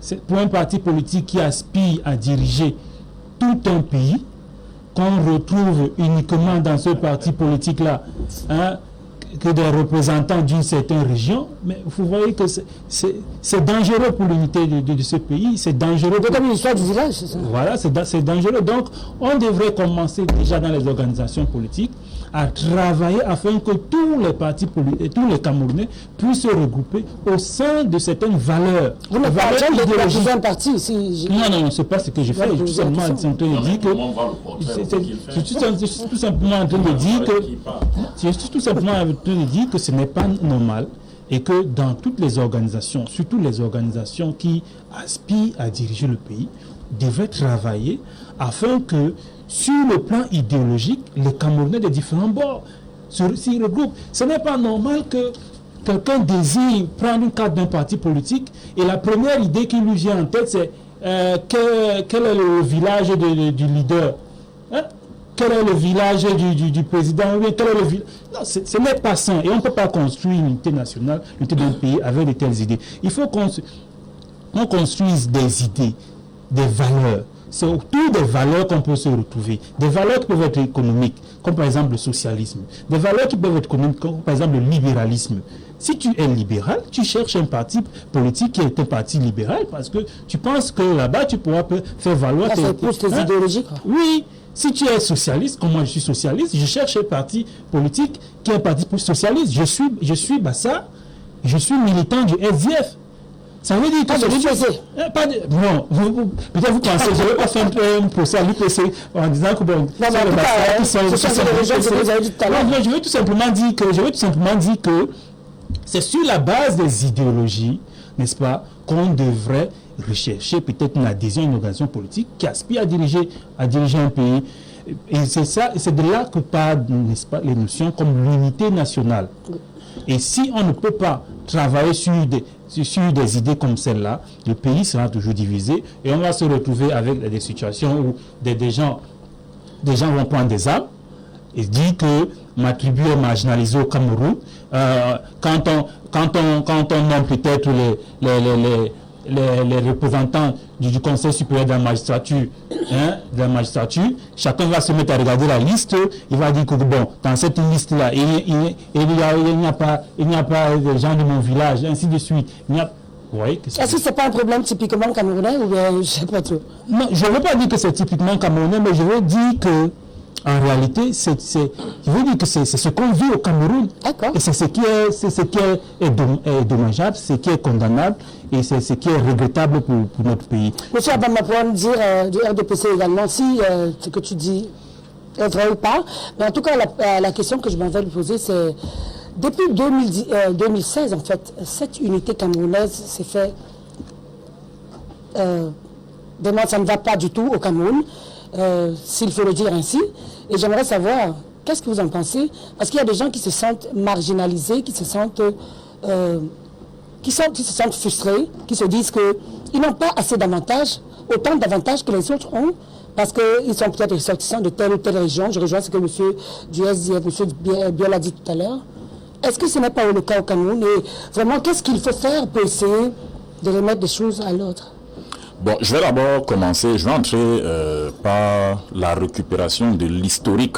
C'est pour un parti politique qui aspire à diriger tout un pays, qu'on retrouve uniquement dans ce parti politique-là, hein, que des représentants d'une certaine région, mais vous voyez que c'est dangereux pour l'unité de ce pays, c'est dangereux. C'est comme l'histoire du village, c'est ça. Voilà, c'est dangereux. Donc, on devrait commencer déjà dans les organisations politiques à travailler afin que tous les partis politiques, tous les Camerounais puissent se regrouper au sein de certaines valeurs. Vous n'êtes pas en train de déplacer un parti ici. Non, c'est pas ce que je fais. Je suis tout simplement en train de dire que je suis tout simplement en train de dire que ce n'est pas normal et que dans toutes les organisations, surtout les organisations qui aspirent à diriger le pays, devraient travailler afin que sur le plan idéologique, les Camerounais de différents bords s'y regroupent. Ce n'est pas normal que quelqu'un désire prendre une carte d'un parti politique et la première idée qui lui vient en tête, c'est quel est le village du leader, hein? Quel est le village du président? Quel est le village? Non, ce n'est pas sain. Et on ne peut pas construire une unité nationale, l'unité d'un pays avec de telles idées. Il faut qu'on construise des idées, des valeurs. C'est autour des valeurs qu'on peut se retrouver. Des valeurs qui peuvent être économiques, comme par exemple le socialisme. Des valeurs qui peuvent être économiques, comme par exemple le libéralisme. Si tu es libéral, tu cherches un parti politique qui est un parti libéral parce que tu penses que là-bas, tu pourras faire valoir tes idéologies, quoi. Oui. Si tu es socialiste, comme moi je suis socialiste, je cherche un parti politique qui est un parti socialiste. Je suis Bassa, je suis militant du SDF. Ça veut dire que non, peut-être vous pensez, je ne vais pas faire un procès à l'UPC en disant que bon, je veux tout simplement dire que c'est sur la base des idéologies, n'est-ce pas, qu'on devrait rechercher peut-être une adhésion à une organisation politique qui aspire à diriger un pays. Et c'est de là que partent, n'est-ce pas, les notions comme l'unité nationale. Et si on ne peut pas travailler sur des idées comme celle-là, le pays sera toujours divisé et on va se retrouver avec des situations où des gens vont prendre des armes et dire que ma tribu est marginalisée au Cameroun. Quand on nomme peut-être les représentants du Conseil supérieur de la magistrature, chacun va se mettre à regarder la liste, il va dire que bon, dans cette liste-là, il n'y a pas de gens de mon village, ainsi de suite. Est-ce que ce n'est pas un problème typiquement camerounais ou bien je ne sais pas trop? Non, je ne veux pas dire que c'est typiquement camerounais, mais je veux dire que en réalité, c'est ce qu'on vit au Cameroun. Et c'est ce qui est dommageable, ce qui est condamnable et c'est ce qui est regrettable pour notre pays. Monsieur Abama, pour me dire du RDPC également, si ce que tu dis est vrai ou pas, mais en tout cas, la question que je m'en vais lui poser, c'est depuis 2016, en fait, cette unité camerounaise s'est fait. Vraiment, ça ne va pas du tout au Cameroun, s'il faut le dire ainsi. Et j'aimerais savoir, qu'est-ce que vous en pensez? Parce qu'il y a des gens qui se sentent marginalisés, qui se sentent frustrés, qui se disent qu'ils n'ont pas assez d'avantages, autant d'avantages que les autres ont, parce qu'ils sont peut-être ressortissants de telle ou telle région. Je rejoins ce que M. du SDF, M. Biol a dit tout à l'heure. Est-ce que ce n'est pas le cas au Cameroun? Et vraiment, qu'est-ce qu'il faut faire pour essayer de remettre des choses à l'ordre? Bon, je vais d'abord commencer, je vais entrer par la récupération de l'historique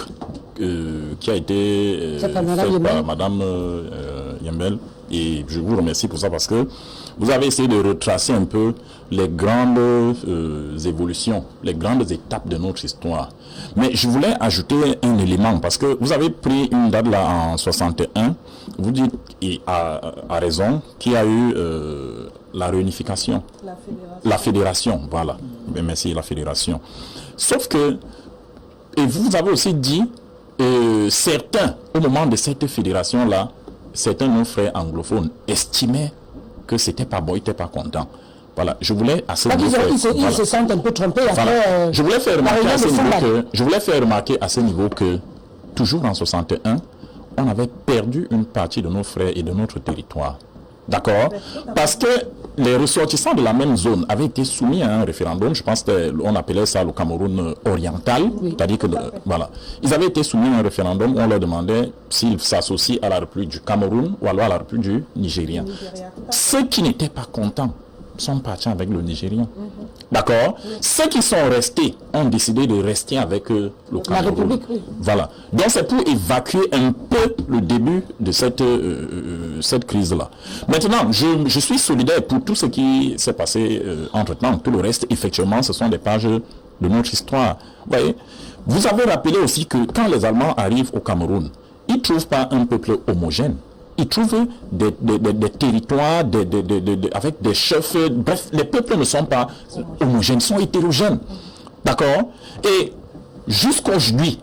qui a été fait par Madame Yembel. Et je vous remercie pour ça parce que vous avez essayé de retracer un peu les grandes évolutions, les grandes étapes de notre histoire. Mais je voulais ajouter un élément parce que vous avez pris une date là en 61, vous dites, et à raison, qu'il y a eu la réunification. La fédération, voilà. Mais merci, la fédération. Sauf que, et vous avez aussi dit, certains, au moment de cette fédération-là, certains de nos frères anglophones estimaient que c'était pas bon, ils n'étaient pas contents. Voilà, je voulais à ce Donc niveau... ils se sentent un peu trompés après... Voilà. Je voulais faire remarquer à ce niveau que, toujours en 61, on avait perdu une partie de nos frères et de notre territoire. D'accord? Parce que les ressortissants de la même zone avaient été soumis à un référendum, je pense qu'on appelait ça le Cameroun oriental, c'est-à-dire que, voilà, ils avaient été soumis à un référendum où on leur demandait s'ils s'associent à la République du Cameroun ou alors à la République du Nigeria. Ceux qui n'étaient pas contents sont partis avec le Nigérien. D'accord? Ceux qui sont restés ont décidé de rester avec le Cameroun. La République, oui. Voilà. Donc c'est pour évacuer un peu le début de cette crise-là. Maintenant, je suis solidaire pour tout ce qui s'est passé entre-temps. Tout le reste, effectivement, ce sont des pages de notre histoire. Vous voyez? Vous avez rappelé aussi que quand les Allemands arrivent au Cameroun, ils ne trouvent pas un peuple homogène. Ils trouvent des territoires avec des chefs. Bref, les peuples ne sont pas homogènes, sont hétérogènes. D'accord? Et jusqu'aujourd'hui,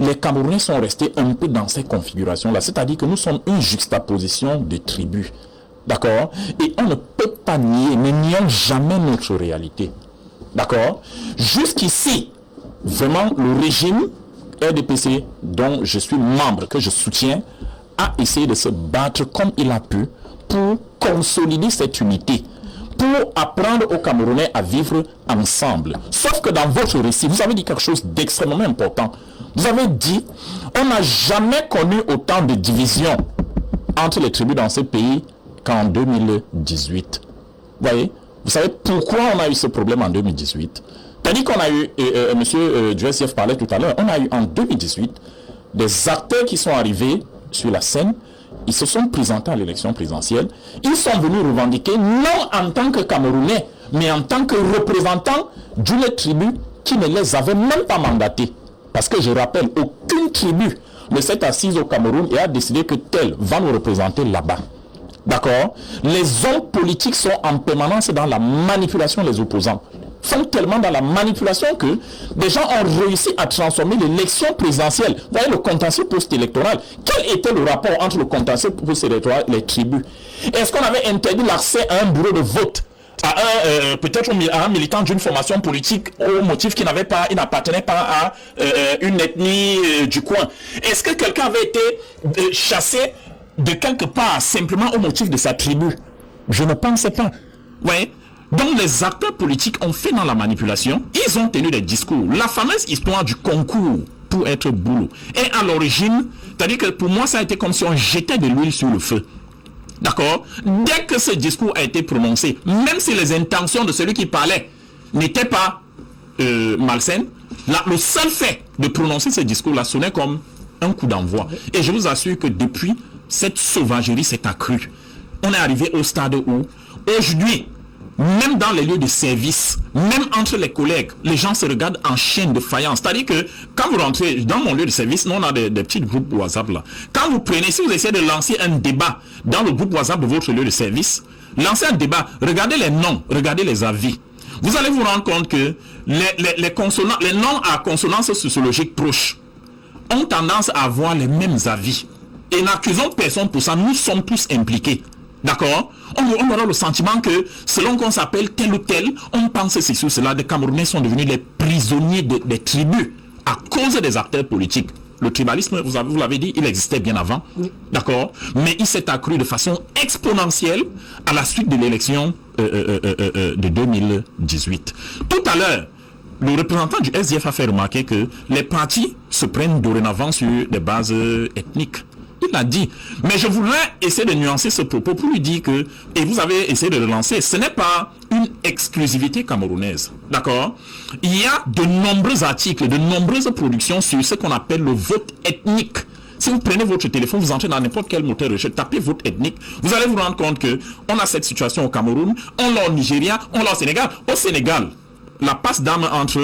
les Camerounais sont restés un peu dans ces configurations-là. C'est-à-dire que nous sommes une juxtaposition des tribus. D'accord? Et on ne peut pas nier, ne nions jamais notre réalité. D'accord? Jusqu'ici, vraiment, le régime RDPC, dont je suis membre, que je soutiens, a essayé de se battre comme il a pu pour consolider cette unité, pour apprendre aux Camerounais à vivre ensemble. Sauf que dans votre récit, vous avez dit quelque chose d'extrêmement important. Vous avez dit, on n'a jamais connu autant de divisions entre les tribus dans ce pays qu'en 2018. Vous voyez? Vous savez pourquoi on a eu ce problème en 2018? Tandis qu'on a eu, M. Duessief parlait tout à l'heure, on a eu en 2018 des acteurs qui sont arrivés sur la scène, ils se sont présentés à l'élection présidentielle, ils sont venus revendiquer, non en tant que Camerounais, mais en tant que représentants d'une tribu qui ne les avait même pas mandatés. Parce que je rappelle, aucune tribu ne s'est assise au Cameroun et a décidé que tel va nous représenter là-bas. D'accord? Les hommes politiques sont en permanence dans la manipulation des opposants. Sont tellement dans la manipulation que des gens ont réussi à transformer l'élection présidentielle. Vous voyez le contentieux post-électoral. Quel était le rapport entre le contentieux post-électoral et les tribus? Est-ce qu'on avait interdit l'accès à un bureau de vote à peut-être à un militant d'une formation politique au motif qu'il n'appartenait pas à une ethnie du coin? Est-ce que quelqu'un avait été chassé de quelque part simplement au motif de sa tribu? Je ne pensais pas. Ouais. Donc les acteurs politiques ont fait dans la manipulation, ils ont tenu des discours. La fameuse histoire du concours pour être boulot est à l'origine, c'est-à-dire que pour moi ça a été comme si on jetait de l'huile sur le feu. D'accord? Dès que ce discours a été prononcé, même si les intentions de celui qui parlait n'étaient pas malsaines, le seul fait de prononcer ce discours-là sonnait comme un coup d'envoi. Et je vous assure que depuis, cette sauvagerie s'est accrue. On est arrivé au stade où, aujourd'hui, même dans les lieux de service, même entre les collègues, les gens se regardent en chaîne de faïence. C'est-à-dire que quand vous rentrez dans mon lieu de service, nous on a des petits groupes WhatsApp là. Quand vous prenez, si vous essayez de lancer un débat dans le groupe WhatsApp de votre lieu de service, lancez un débat, regardez les noms, regardez les avis. Vous allez vous rendre compte que les noms à consonance sociologique proche ont tendance à avoir les mêmes avis. Et n'accusons personne pour ça, nous sommes tous impliqués. D'accord? On aura le sentiment que selon qu'on s'appelle tel ou tel, on pense ceci ou cela. Les Camerounais sont devenus les prisonniers des tribus à cause des acteurs politiques. Le tribalisme, vous l'avez dit, il existait bien avant. D'accord? Mais il s'est accru de façon exponentielle à la suite de l'élection de 2018. Tout à l'heure, le représentant du SDF a fait remarquer que les partis se prennent dorénavant sur des bases ethniques. Il l'a dit. Mais je voudrais essayer de nuancer ce propos pour lui dire que, et vous avez essayé de le lancer, ce n'est pas une exclusivité camerounaise. D'accord? Il y a de nombreux articles, de nombreuses productions sur ce qu'on appelle le vote ethnique. Si vous prenez votre téléphone, vous entrez dans n'importe quel moteur de recherche, tapez vote ethnique, vous allez vous rendre compte que on a cette situation au Cameroun, on l'a au Nigeria, on l'a au Sénégal. Au Sénégal, la passe d'armes entre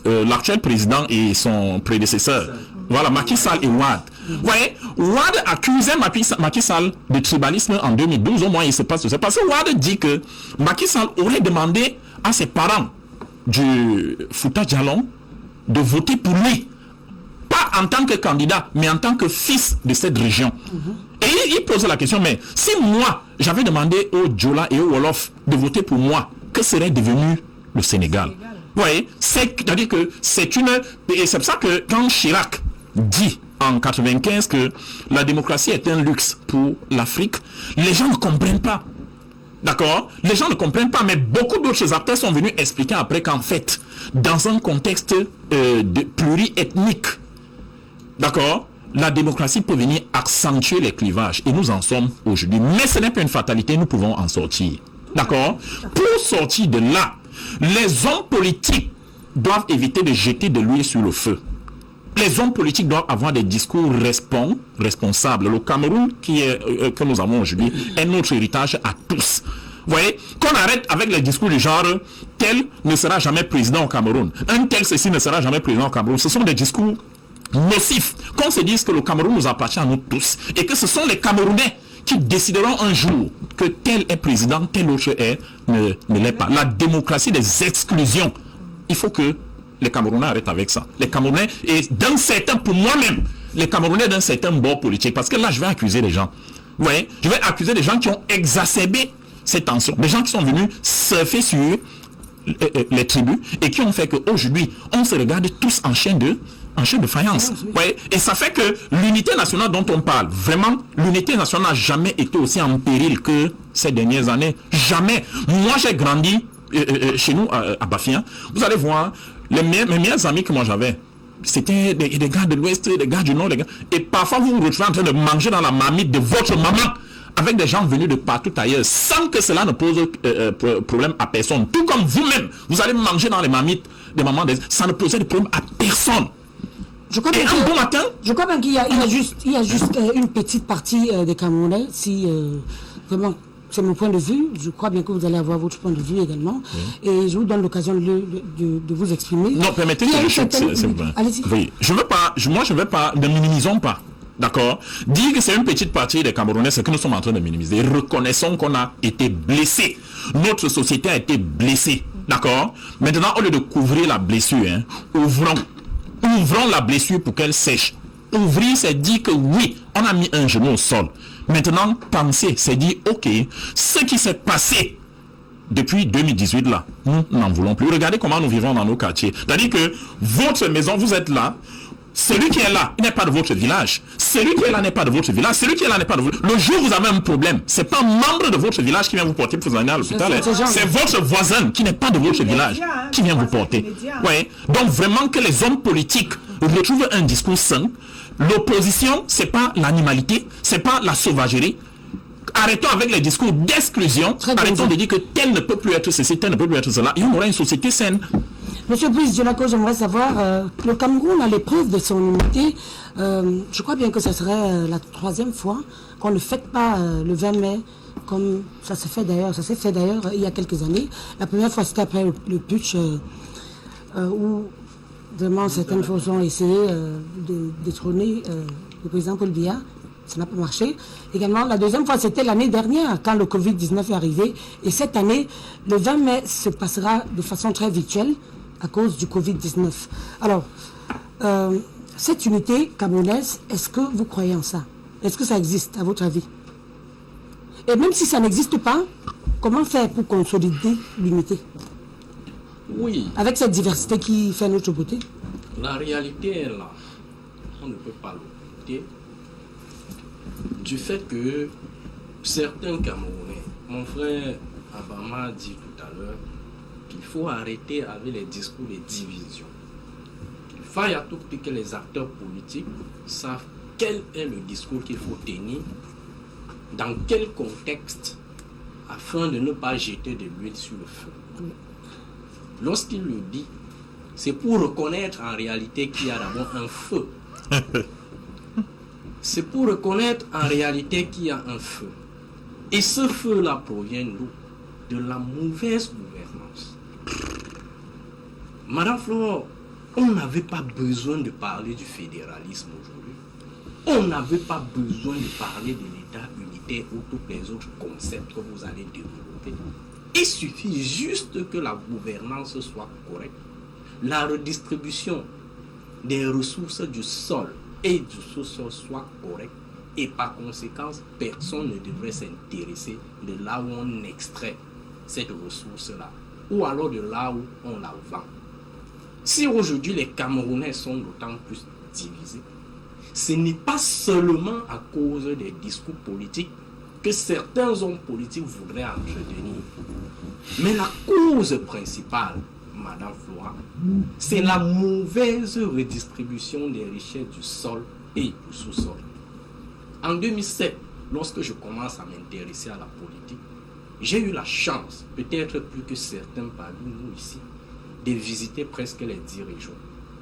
l'actuel président et son prédécesseur, voilà, Macky Sall et Wade. Vous voyez, Wade accusait Macky Sall de tribalisme en 2012, au moins il se passe tout ça. Parce que Wade dit que Macky Sall aurait demandé à ses parents du Fouta Djallon de voter pour lui. Pas en tant que candidat, mais en tant que fils de cette région. Et il pose la question, mais si moi, j'avais demandé aux Djola et aux Wolof de voter pour moi. Que serait devenu le Sénégal? Vous voyez, c'est-à-dire que c'est une... Et c'est pour ça que quand Chirac dit en 95 que la démocratie est un luxe pour l'Afrique, les gens ne comprennent pas. D'accord? Les gens ne comprennent pas, mais beaucoup d'autres acteurs sont venus expliquer après qu'en fait, dans un contexte pluriethnique, d'accord, la démocratie peut venir accentuer les clivages. Et nous en sommes aujourd'hui. Mais ce n'est pas une fatalité, nous pouvons en sortir. D'accord? Pour sortir de là, les hommes politiques doivent éviter de jeter de l'huile sur le feu. Les hommes politiques doivent avoir des discours responsables. Le Cameroun que nous avons aujourd'hui est notre héritage à tous. Vous voyez, qu'on arrête avec les discours du genre tel ne sera jamais président au Cameroun, un tel ceci ne sera jamais président au Cameroun. Ce sont des discours nocifs. Qu'on se dise que le Cameroun nous appartient à nous tous et que ce sont les Camerounais qui décideront un jour que tel est président, tel autre ne l'est pas. La démocratie des exclusions. Il faut que les Camerounais arrêtent avec ça. Les Camerounais, et d'un certain, pour moi-même, les Camerounais d'un certain bord politique, parce que là, je vais accuser les gens. Vous voyez, je vais accuser les gens qui ont exacerbé ces tensions. Des gens qui sont venus surfer sur les tribus et qui ont fait qu'aujourd'hui, on se regarde tous en chaîne de faïence. Ouais. Et ça fait que l'unité nationale dont on parle, vraiment, l'unité nationale n'a jamais été aussi en péril que ces dernières années. Jamais. Moi, j'ai grandi chez nous à Bafia. Vous allez voir, mes meilleurs amis que moi j'avais, c'était des gars de l'Ouest, des gars du Nord, et parfois vous vous retrouvez en train de manger dans la marmite de votre maman avec des gens venus de partout ailleurs, sans que cela ne pose problème à personne. Tout comme vous-même, vous allez manger dans les marmites des mamans, ça ne posait de problème à personne. Je crois bien qu'il y a juste une petite partie des Camerounais, si vraiment, c'est mon point de vue, je crois bien que vous allez avoir votre point de vue également, et je vous donne l'occasion de vous exprimer. Non, permettez que allez-y. Oui, je ne veux pas, ne minimisons pas. D'accord? Dire que c'est une petite partie des Camerounais, c'est que nous sommes en train de minimiser. Reconnaissons qu'on a été blessés. Notre société a été blessée. D'accord? Maintenant, au lieu de couvrir la blessure, ouvrons la blessure pour qu'elle sèche. Ouvrir, c'est dire que oui, on a mis un genou au sol. Maintenant, penser, c'est dire, ok, ce qui s'est passé depuis 2018 là, nous n'en voulons plus. Regardez comment nous vivons dans nos quartiers. C'est-à-dire que votre maison, vous êtes là. Celui qui est là, il n'est pas de votre village. Celui qui est là n'est pas de votre village. Celui qui est là n'est pas de votre... Le jour où vous avez un problème, c'est pas un membre de votre village qui vient vous porter pour vous emmener à l'hôpital. C'est votre voisin qui n'est pas de votre village qui vient vous porter. Ouais. Donc vraiment que les hommes politiques retrouvent un discours sain. L'opposition, c'est pas l'animalité, c'est pas la sauvagerie. Arrêtons avec les discours d'exclusion. Arrêtons de dire que tel ne peut plus être ceci, tel ne peut plus être cela. Et on aura une société saine. Monsieur le président, j'aimerais savoir, le Cameroun a l'épreuve de son unité. Je crois bien que ce serait la 3e fois qu'on ne fête pas le 20 mai, comme ça s'est fait d'ailleurs il y a quelques années. La première fois, c'était après le putsch, où vraiment certaines forces ont essayé de détrôner le président Paul Biya. Ça n'a pas marché. Également, la deuxième fois, c'était l'année dernière, quand le Covid-19 est arrivé. Et cette année, le 20 mai se passera de façon très virtuelle à cause du Covid-19. Alors, cette unité camerounaise, est-ce que vous croyez en ça? Est-ce que ça existe, à votre avis? Et même si ça n'existe pas, comment faire pour consolider l'unité? Oui. Avec cette diversité qui fait notre beauté? La réalité est là. On ne peut pas l'occulter. Du fait que certains Camerounais, mon frère Abama a dit tout à l'heure, qu'il faut arrêter avec les discours de division. Il faille à tout prix que les acteurs politiques savent quel est le discours qu'il faut tenir, dans quel contexte, afin de ne pas jeter de l'huile sur le feu. Lorsqu'il le dit, c'est pour reconnaître en réalité qu'il y a d'abord un feu. C'est pour reconnaître en réalité qu'il y a un feu. Et ce feu-là provient d'où? De la mauvaise gouvernance. Madame Flore, on n'avait pas besoin de parler du fédéralisme aujourd'hui. On n'avait pas besoin de parler de l'État unitaire ou tous les autres concepts que vous allez développer. Il suffit juste que la gouvernance soit correcte, la redistribution des ressources du sol et du sous-sol soit correcte, Et par conséquent, personne ne devrait s'intéresser de là où on extrait cette ressource-là, ou alors de là où on la vend. Si aujourd'hui les Camerounais sont d'autant plus divisés, ce n'est pas seulement à cause des discours politiques que certains hommes politiques voudraient entretenir. Mais la cause principale, Madame Flora, c'est la mauvaise redistribution des richesses du sol et du sous-sol. En 2007, lorsque je commence à m'intéresser à la politique, j'ai eu la chance, peut-être plus que certains parmi nous ici, de visiter presque les 10 régions.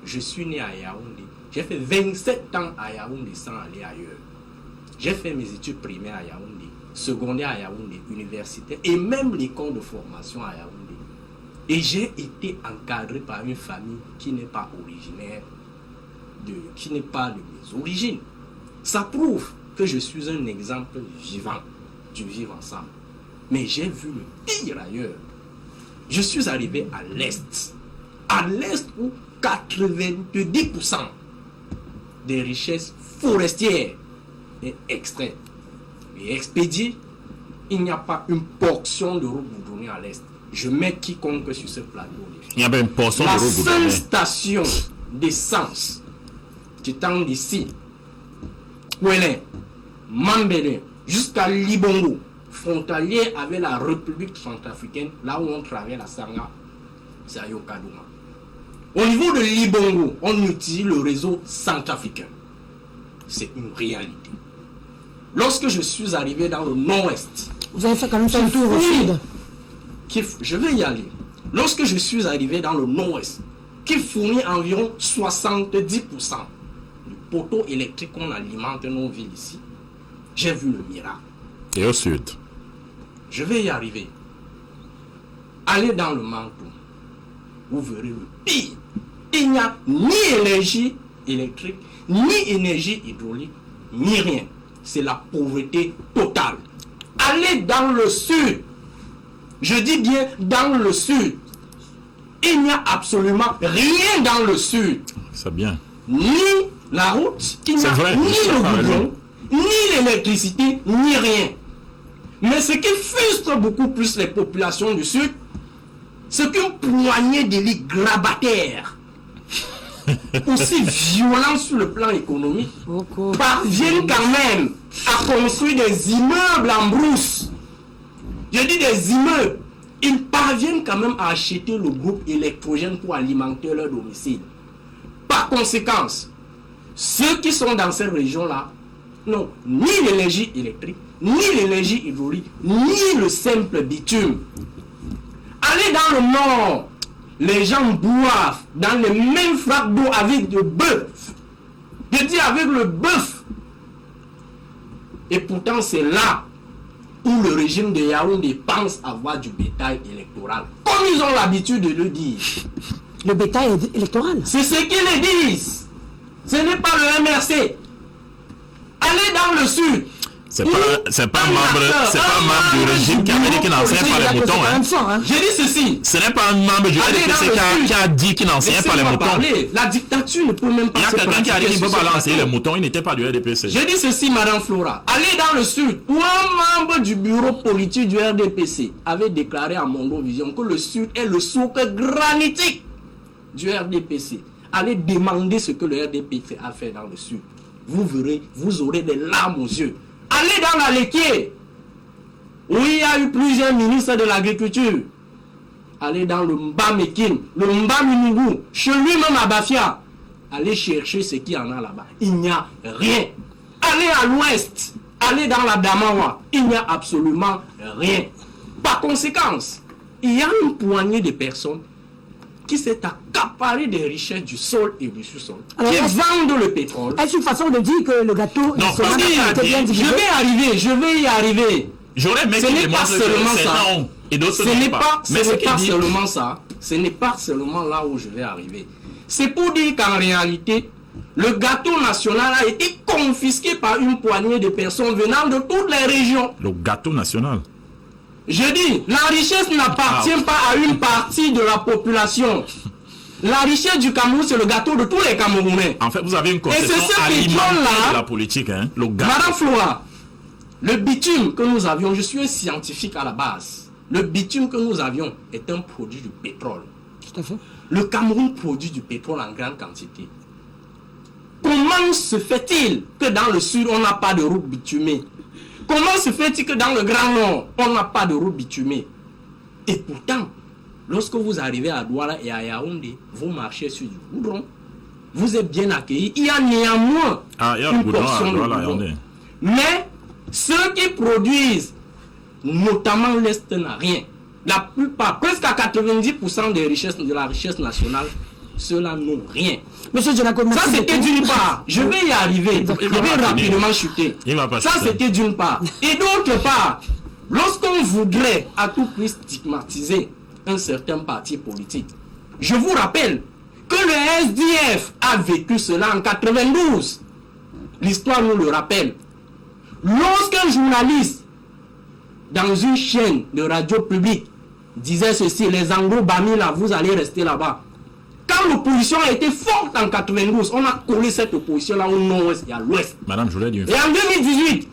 Je suis né à Yaoundé. J'ai fait 27 ans à Yaoundé sans aller ailleurs. J'ai fait mes études primaires à Yaoundé, secondaire à Yaoundé, universitaire et même l'école de formation à Yaoundé. Et j'ai été encadré par une famille qui n'est pas originaire, qui n'est pas de mes origines. Ça prouve que je suis un exemple vivant du vivre ensemble. Mais j'ai vu le pire ailleurs. Je suis arrivé à l'Est où 90% des richesses forestières est extraite et expédiée. Il n'y a pas une portion de route boudonnée à l'Est. Je mets quiconque sur ce plateau. Il y a une portion de route boudonnée. La seule station d'essence qui tend d'ici, Ouélin, Mambélé, jusqu'à Libongo, frontalier avec la République centrafricaine, là où on traverse la Sanga, c'est à Yokadouma. Au niveau de Libongo, on utilise le réseau centrafricain. C'est une réalité. Lorsque je suis arrivé dans le nord-ouest, vous avez fait quand même un tour au sud. Je vais y aller. Lorsque je suis arrivé dans le nord-ouest, qui fournit environ 70% du poteau électrique qu'on alimente nos villes ici, j'ai vu le miracle. Et au sud? Je vais y arriver. Allez dans le Mantou, vous verrez le pire. Il n'y a ni énergie électrique, ni énergie hydraulique, ni rien. C'est la pauvreté totale. Allez dans le sud. Je dis bien dans le sud. Il n'y a absolument rien dans le sud. C'est bien. Ni la route, il n'y a vrai, ni le goudron, ni l'électricité, ni rien. Mais ce qui frustre beaucoup plus les populations du Sud, c'est qu'une poignée d'élites grabataires, aussi violents sur le plan économique, parviennent quand même à construire des immeubles en brousse. Je dis des immeubles. Ils parviennent quand même à acheter le groupe électrogène pour alimenter leur domicile. Par conséquent, ceux qui sont dans cette région-là n'ont ni l'énergie électrique, ni l'énergie hydraulique, ni le simple bitume. Allez dans le nord, les gens boivent dans les mêmes flaques d'eau avec le bœuf. Je dis avec le bœuf. Et pourtant c'est là où le régime de Yaoundé pense avoir du bétail électoral. Comme ils ont l'habitude de le dire. Le bétail électoral. C'est ce qu'ils disent. Ce n'est pas le MRC. Allez dans le sud. C'est pas un membre du régime qui a dit qu'il n'enseigne pas les moutons. Hein. J'ai dit ceci. Ce n'est pas un membre du RDPC qui a dit qu'il n'enseigne pas les moutons. La dictature ne peut même pas. Il y a quelqu'un qui a dit qu'il ne peut pas lancer les moutons, il n'était pas du RDPC. J'ai dit ceci, Madame Flora. Allez dans le sud, où un membre du bureau politique du RDPC avait déclaré à Mondovision que le sud est le socle granitique du RDPC. Allez demander ce que le RDPC a fait dans le sud. Vous verrez, vous aurez des larmes aux yeux. Allez dans la Léquier, où il y a eu plusieurs ministres de l'agriculture. Allez dans le Mbamekin, le Mbaminigou, chez lui-même à Bafia. Allez chercher ce qu'il y en a là-bas. Il n'y a rien. Allez à l'ouest, allez dans la Damawa. Il n'y a absolument rien. Par conséquent, il y a une poignée de personnes qui s'est accaparé des richesses du sol et du sous-sol, qui vendent le pétrole. Est-ce une façon de dire que le gâteau non, parce je vais y arriver. J'aurais même ce n'est pas seulement ça. Et ce n'est pas seulement ça. Ce n'est pas seulement là où je vais arriver. C'est pour dire qu'en réalité, le gâteau national a été confisqué par une poignée de personnes venant de toutes les régions. Le gâteau national. Je dis, la richesse n'appartient pas à une partie de la population. La richesse du Cameroun, c'est le gâteau de tous les Camerounais. En fait, vous avez une conception alimentaire de la politique, hein, le gâteau. Madame Flora, le bitume que nous avions, je suis un scientifique à la base. Le bitume que nous avions est un produit du pétrole. Tout à fait. Le Cameroun produit du pétrole en grande quantité. Comment se fait-il que dans le sud, on n'a pas de route bitumée? Comment se fait-il que dans le Grand Nord, on n'a pas de route bitumée? Et pourtant, lorsque vous arrivez à Douala et à Yaoundé, vous marchez sur du goudron, vous êtes bien accueillis. Il y a néanmoins une portion de goudron. Mais ceux qui produisent, notamment l'Est, n'a rien. La plupart, presque à 90% des richesses, de la richesse nationale, ceux-là n'ont rien. Monsieur Djelako, ça c'était d'une part. Je vais y arriver. Je vais rapidement chuter. Ça c'était d'une part. Et d'autre part, lorsqu'on voudrait à tout prix stigmatiser un certain parti politique, je vous rappelle que le SDF a vécu cela en 92. L'histoire nous le rappelle. Lorsqu'un journaliste dans une chaîne de radio publique disait ceci, les Anglo-Bami là, vous allez rester là-bas. Quand l'opposition a été forte en 92, on a collé cette opposition là au nord-ouest et à l'ouest. Madame, je voulais dire. Et en 2018,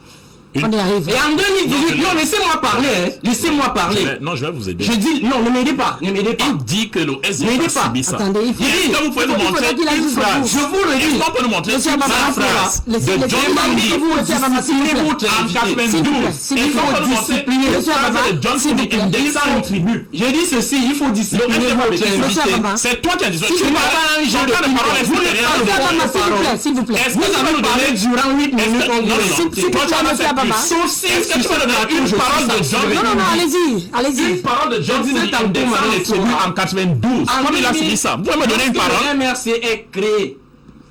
on y arrive. Et en 2018, non, laissez-moi parler, hein. Laissez-moi parler. Non, je vais vous aider. Je dis, non, ne m'aidez pas, ne m'aidez pas. Il dit que le SDF a subi ça. Attendez, il faut... Est-ce que vous pouvez nous montrer une phrase? Je vous le dis. Est-ce qu'on peut nous montrer une phrase de John Mandy en 92? Est-ce qu'on peut nous montrer une phrase de John Mandy indexant une tribu? J'ai dit ceci, il faut discipliner votre invité. C'est toi qui as dit ça. Si tu n'as pas un jeu de parole, s'il vous plaît. Vous avez parlé durant 8 minutes. Sauf si est-ce que tu peux donner une parole de John? Non, allez-y, allez-y. Une parole de John en 92. Comme il a subi ça. Vous pouvez me donner une parole? Le MRC est créé.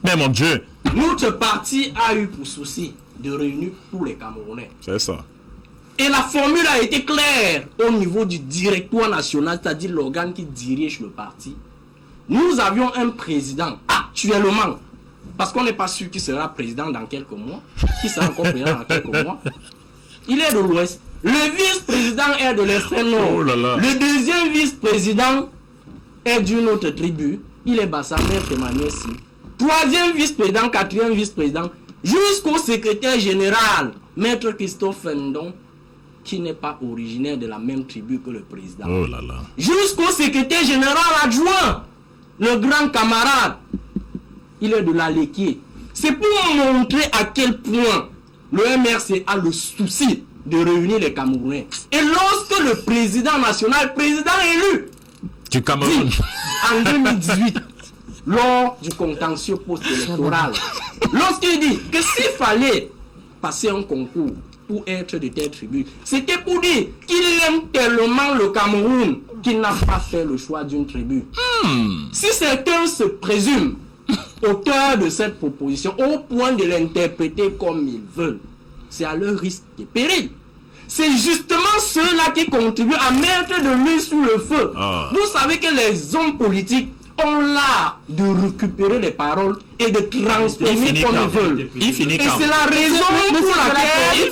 Mais mon Dieu. Notre parti a eu pour souci de réunir tous les Camerounais. C'est ça. Et la formule a été claire au niveau du directoire national, c'est-à-dire l'organe qui dirige le parti. Nous avions un président actuellement. Parce qu'on n'est pas sûr qu'il sera président dans quelques mois, qu'il sera encore président dans quelques mois. Il est de l'Ouest. Le vice-président est de l'extrême nord. Oh là là. Le deuxième vice-président est d'une autre tribu. Il est Bassa, Maître Emmanuel Si. Troisième vice-président, quatrième vice-président, jusqu'au secrétaire général, Maître Christophe Fendon, qui n'est pas originaire de la même tribu que le président. Oh là là. Jusqu'au secrétaire général adjoint, le grand camarade. Il est de l'Aléquier. C'est pour montrer à quel point le MRC a le souci de réunir les Camerounais. Et lorsque le président national, président élu, du Cameroun, en 2018, lors du contentieux post-électoral, lorsqu'il dit que s'il fallait passer un concours pour être de telle tribu, c'était pour dire qu'il aime tellement le Cameroun qu'il n'a pas fait le choix d'une tribu. Si certains se présument auteur de cette proposition au point de l'interpréter comme ils veulent, c'est à leur risque et péril. C'est justement ceux-là qui contribuent à mettre de l'huile sur le feu. Vous savez que les hommes politiques ont l'art de récupérer les paroles et de transformer comme ils veulent. Il finit et c'est la raison pour laquelle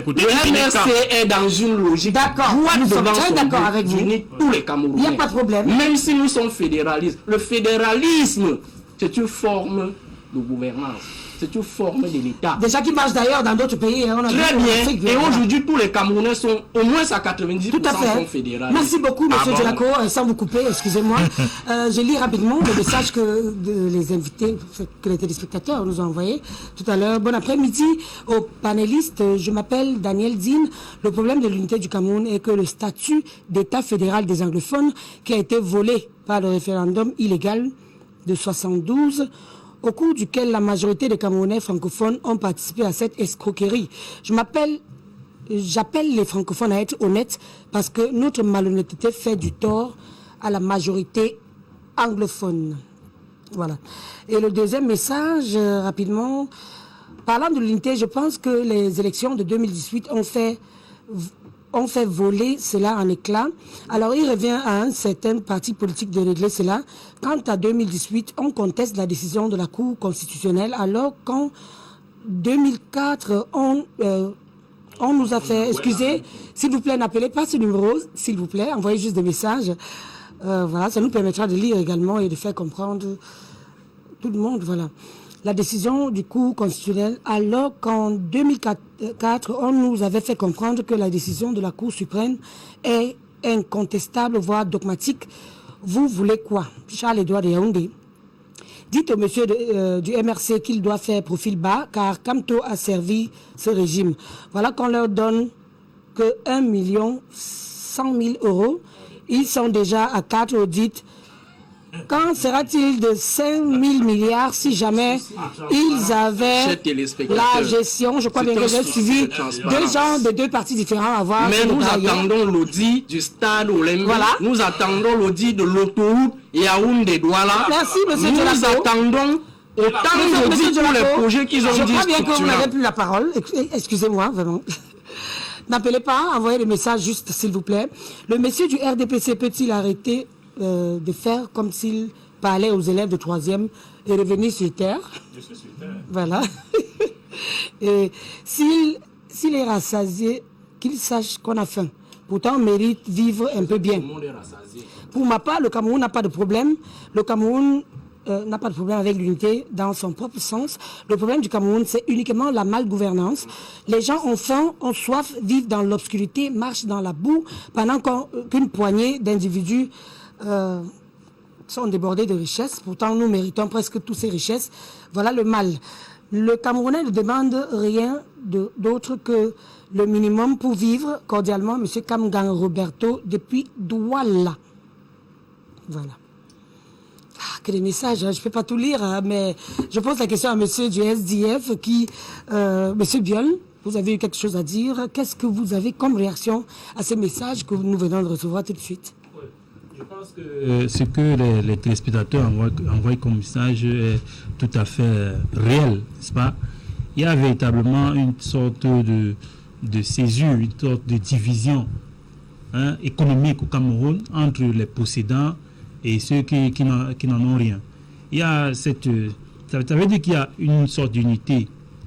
le MRC est dans une logique. D'accord, nous sommes très d'accord avec vous. Tous les Camerounais. Il n'y a pas de problème. Même si nous sommes fédéralistes. Le fédéralisme, c'est une forme de gouvernance. C'est une forme de l'État. Déjà qui marche d'ailleurs dans d'autres pays. Hein, très bien. Et aujourd'hui, tous les Camerounais sont au moins à 90% tout à fait. Sont fédéralistes. Merci beaucoup, monsieur Djelako. Sans vous couper, excusez-moi. Je lis rapidement le message que les invités, que les téléspectateurs nous ont envoyé tout à l'heure. Bon après-midi aux panélistes. Je m'appelle Daniel Zine. Le problème de l'unité du Cameroun est que le statut d'État fédéral des anglophones qui a été volé par le référendum illégal de 72, au cours duquel la majorité des Camerounais francophones ont participé à cette escroquerie. J'appelle les francophones à être honnêtes parce que notre malhonnêteté fait du tort à la majorité anglophone. Voilà. Et le deuxième message, rapidement, parlant de l'unité, je pense que les élections de 2018 ont fait voler cela en éclats. Alors il revient à un certain parti politique de régler cela. Quant à 2018, on conteste la décision de la Cour constitutionnelle, alors qu'en 2004, on nous a fait... Excusez, s'il vous plaît, n'appelez pas ce numéro, s'il vous plaît, envoyez juste des messages. Voilà, ça nous permettra de lire également et de faire comprendre tout le monde. Voilà. La décision du Cour constitutionnel, alors qu'en 2004, on nous avait fait comprendre que la décision de la Cour suprême est incontestable, voire dogmatique. Vous voulez quoi? Charles-Édouard de Yaoundé. Dites au monsieur du MRC qu'il doit faire profil bas, car Kamto a servi ce régime. Voilà qu'on leur donne que 1 100 000 €. Ils sont déjà à 4 audits. Quand sera-t-il de 5 000 milliards si jamais ils avaient la gestion? Je crois bien que j'ai suivi deux gens de deux partis différents à voir. Mais nous attendons l'audit du stade olympique. Voilà. Nous attendons l'audit de l'autoroute Yaoundé-Douala. Merci, monsieur Nous Djolako. attendons autant d'audits pour les projets qu'ils ont dit. Je crois bien que vous n'avez plus la parole. Excusez-moi, vraiment. N'appelez pas, envoyez le message juste, s'il vous plaît. Le monsieur du RDPC peut-il arrêter de faire comme s'il parlait aux élèves de 3e et revenir sur terre? Je suis sur terre. Voilà. Et s'il est rassasié, qu'il sache qu'on a faim. Pourtant, on mérite vivre un peu bien. Pour ma part, le Cameroun n'a pas de problème. Le Cameroun n'a pas de problème avec l'unité dans son propre sens. Le problème du Cameroun, c'est uniquement la malgouvernance. Les gens ont faim, ont soif, vivent dans l'obscurité, marchent dans la boue, pendant qu'une poignée d'individus sont débordés de richesses. Pourtant, nous méritons presque toutes ces richesses. Voilà le mal. Le Camerounais ne demande rien d'autre que le minimum pour vivre. Cordialement, M. Kamgang Roberto, depuis Douala. Voilà. Ah, que des messages, hein. Je ne peux pas tout lire, hein, mais je pose la question à monsieur du SDF monsieur Biol, vous avez eu quelque chose à dire. Qu'est-ce que vous avez comme réaction à ces messages que nous venons de recevoir tout de suite? Je pense que ce que les téléspectateurs envoient comme message est tout à fait réel, n'est-ce pas? Il y a véritablement une sorte de césure, une sorte de division économique au Cameroun entre les possédants et ceux qui n'en ont rien. Il y a ça veut dire qu'il y a une sorte d'unité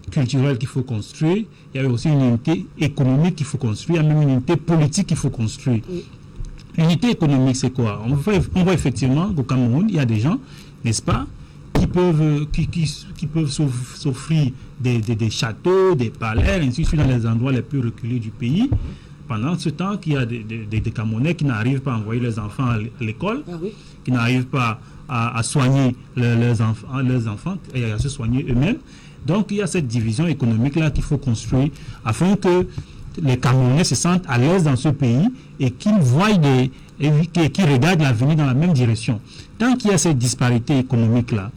culturelle qu'il faut construire, il y a aussi une unité économique qu'il faut construire, il y a même une unité politique qu'il faut construire. Oui. L'unité économique, c'est quoi? On voit effectivement qu'au Cameroun, il y a des gens, n'est-ce pas, qui peuvent s'offrir des châteaux, des palais, ainsi de suite, dans les endroits les plus reculés du pays. Pendant ce temps qu'il y a des Camerounais qui n'arrivent pas à envoyer leurs enfants à l'école, qui n'arrivent pas à soigner leurs enfants et à se soigner eux-mêmes. Donc il y a cette division économique-là qu'il faut construire afin que les Camerounais se sentent à l'aise dans ce pays et qu'ils voient qu'ils regardent l'avenir dans la même direction. Tant qu'il y a cette disparité économique-là,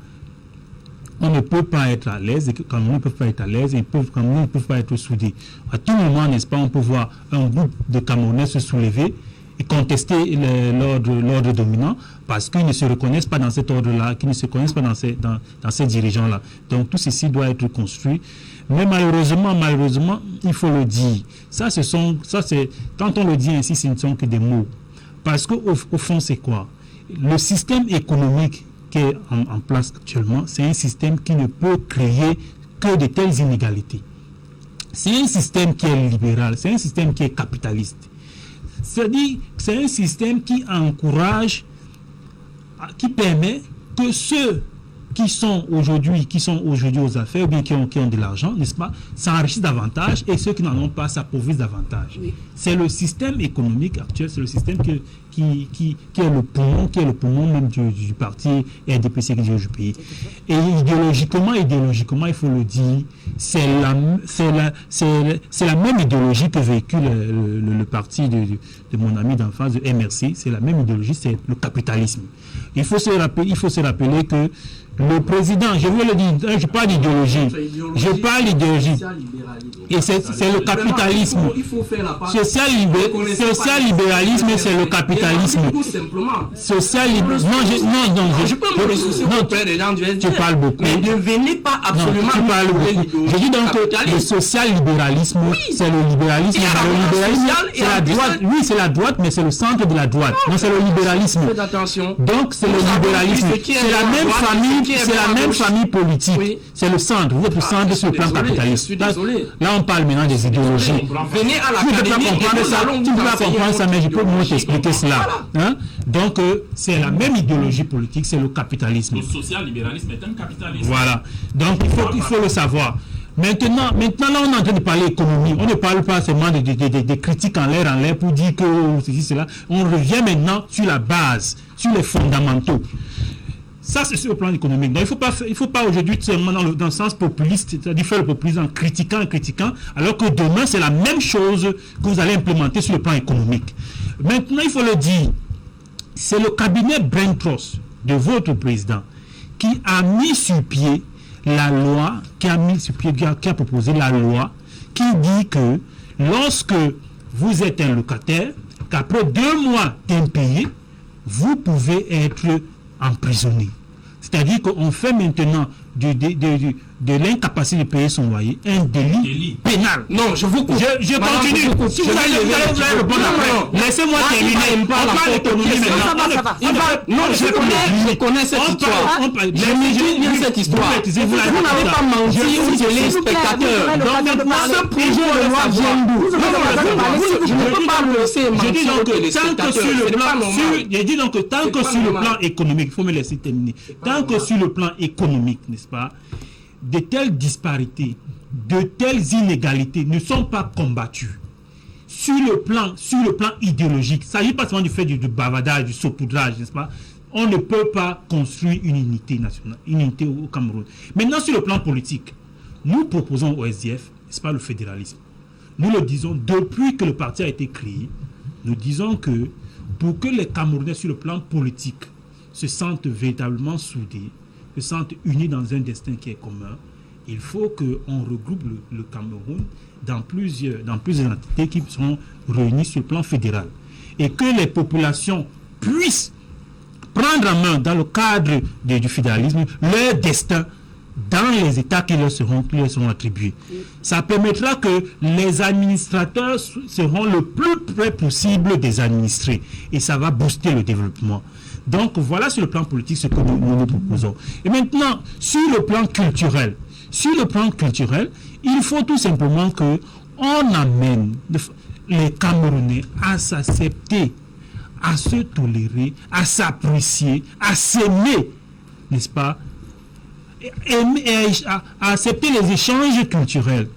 on ne peut pas être à l'aise, les Camerounais ne peuvent pas être à l'aise, et les Camerounais ne peuvent pas être soudés. À tout moment, n'est-ce pas, on peut voir un groupe de Camerounais se soulever et contester l'ordre dominant parce qu'ils ne se reconnaissent pas dans cet ordre-là, qu'ils ne se reconnaissent pas dans ces dirigeants-là. Donc tout ceci doit être construit. Mais malheureusement, il faut le dire. Ça c'est quand on le dit ainsi, ce ne sont que des mots. Parce qu'au fond, c'est quoi? Le système économique qui est en place actuellement, c'est un système qui ne peut créer que de telles inégalités. C'est un système qui est libéral, c'est un système qui est capitaliste. C'est-à-dire, c'est un système qui encourage, qui permet que ceux qui sont aujourd'hui aux affaires, ou bien qui ont de l'argent, n'est-ce pas, s'enrichissent davantage, et ceux qui n'en ont pas s'appauvrissent davantage. Oui. C'est le système économique actuel, c'est le système qui est le poumon même du parti RDPC qui dirige le pays. Et idéologiquement, il faut le dire, c'est la même idéologie que véhicule le parti de mon ami d'enfance, de MRC, c'est la même idéologie, c'est le capitalisme. Il faut se rappeler que le président, je veux le dire, je parle d'idéologie. Et c'est le capitalisme. Social-libéralisme, c'est le capitalisme. Tu parles beaucoup. Mais ne venez pas absolument. Tu parles beaucoup. Je dis donc que le social-libéralisme, c'est le libéralisme. C'est la droite. Oui, c'est la droite, mais c'est le centre de la droite. Non, c'est le libéralisme. Donc, c'est le libéralisme. C'est la même famille c'est la même famille politique. Oui. C'est le centre. Vous êtes le centre sur le plan capitaliste. Là, on parle maintenant des idéologies. Venez à Tu ne peux pas l'académie. comprendre ça. Tu ne peux pas comprendre ça, mais je peux moins t'expliquer cela. Hein? Donc, c'est la même idéologie politique, c'est le capitalisme. Le social-libéralisme est un capitalisme. Voilà. Donc, il faut le savoir. Maintenant, là, on est en train de parler économie. On ne parle pas seulement des critiques en l'air pour dire que ceci, cela. On revient maintenant sur la base, sur les fondamentaux. Ça, c'est sur le plan économique. Donc, il faut pas aujourd'hui seulement dans le sens populiste, c'est-à-dire faire le populisme en critiquant, alors que demain, c'est la même chose que vous allez implémenter sur le plan économique. Maintenant, il faut le dire, c'est le cabinet Brain-Trust de votre président qui a mis sur pied la loi, qui a proposé la loi qui dit que lorsque vous êtes un locataire, qu'après 2 mois d'impayé, vous pouvez être emprisonné. C'est-à-dire qu'on fait maintenant de l'incapacité de payer son loyer un délit pénal. Non, je vous coupe. Je continue. Si vous allez répondre après. Laissez-moi terminer. On parle d'économie maintenant. Non, je connais cette histoire. J'aime bien cette histoire. Vous n'avez pas menti aux téléspectateurs. Donc maintenant, ce projet de loi vient d'où? Je ne peux pas le laisser mentir aux téléspectateurs. J'ai dit donc tant que sur le plan économique, il faut me laisser terminer. Tant que sur le plan économique, n'est-ce pas, de telles disparités, de telles inégalités ne sont pas combattues. Sur le plan idéologique, il ne s'agit pas seulement du fait du bavardage, du saupoudrage, n'est-ce pas? On ne peut pas construire une unité nationale, une unité au Cameroun. Maintenant, sur le plan politique, nous proposons au SDF, n'est-ce pas, le fédéralisme. Nous le disons depuis que le parti a été créé, nous disons que pour que les Camerounais sur le plan politique se sentent véritablement soudés, se sentent unis dans un destin qui est commun, il faut qu'on regroupe le Cameroun dans plusieurs entités qui seront réunies sur le plan fédéral. Et que les populations puissent prendre en main, dans le cadre du fédéralisme, leur destin dans les États qui leur seront attribués. Ça permettra que les administrateurs seront le plus près possible des administrés. Et ça va booster le développement. Donc voilà sur le plan politique ce que nous proposons. Et maintenant, sur le plan culturel, il faut tout simplement qu'on amène les Camerounais à s'accepter, à se tolérer, à s'apprécier, à s'aimer, n'est-ce pas? À accepter les échanges culturels,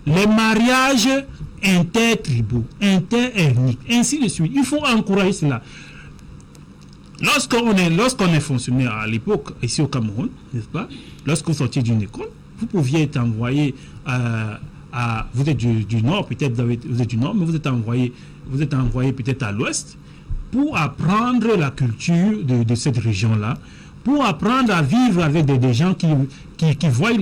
les mariages intertribaux, interethniques, ainsi de suite. Il faut encourager cela. Lorsqu'on est fonctionnaire à l'époque, ici au Cameroun, n'est-ce pas, lorsque vous sortiez d'une école, vous pouviez être envoyé vous êtes du nord, peut-être vous êtes du nord, mais vous êtes envoyé peut-être à l'ouest pour apprendre la culture de cette région-là, pour apprendre à vivre avec des gens qui voient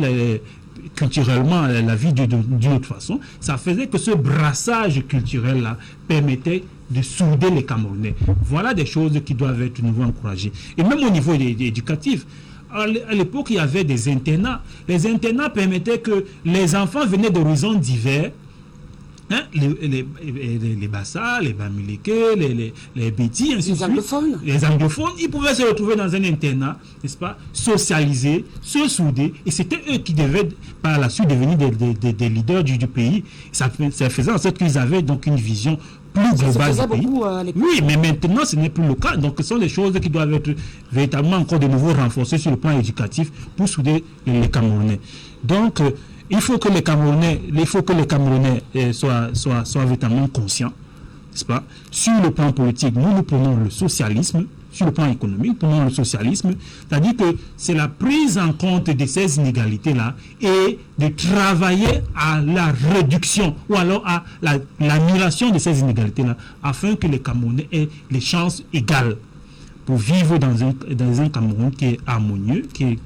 culturellement la vie d'une autre façon. Ça faisait que ce brassage culturel-là permettait de souder les Camerounais. Voilà des choses qui doivent être de nouveau encouragées. Et même au niveau éducatif, à l'époque, il y avait des internats. Les internats permettaient que les enfants venaient d'horizons divers. Hein, les Bassa, les Bamileke, les Bétis, ainsi de suite. Les anglophones, ils pouvaient se retrouver dans un internat, n'est-ce pas, socialiser, se souder, et c'était eux qui devaient par la suite devenir des leaders du pays. Ça faisait en sorte qu'ils avaient donc une vision plus globale du pays. Oui, mais maintenant ce n'est plus le cas. Donc ce sont des choses qui doivent être véritablement encore de nouveau renforcées sur le plan éducatif pour souder les Camerounais. Donc il faut que les Camerounais soient véritablement conscients, n'est-ce pas? Sur le plan politique, nous prenons le socialisme. Sur le plan économique, prenons le socialisme. C'est-à-dire que c'est la prise en compte de ces inégalités-là et de travailler à la réduction ou alors à l'annulation de ces inégalités-là afin que les Camerounais aient les chances égales pour vivre dans un Cameroun qui est harmonieux, qui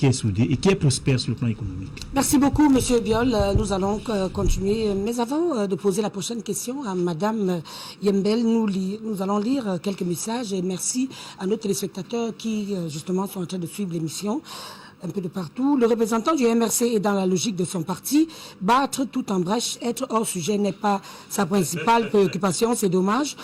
est soudé et qui est prospère sur le plan économique. Merci beaucoup, Monsieur Biol. Nous allons continuer. Mais avant de poser la prochaine question à Madame Yembel, nous allons lire quelques messages et merci à nos téléspectateurs qui, justement, sont en train de suivre l'émission. un peu de partout. Le représentant du MRC est dans la logique de son parti. Battre tout en brèche, être hors sujet n'est pas sa principale préoccupation, c'est dommage.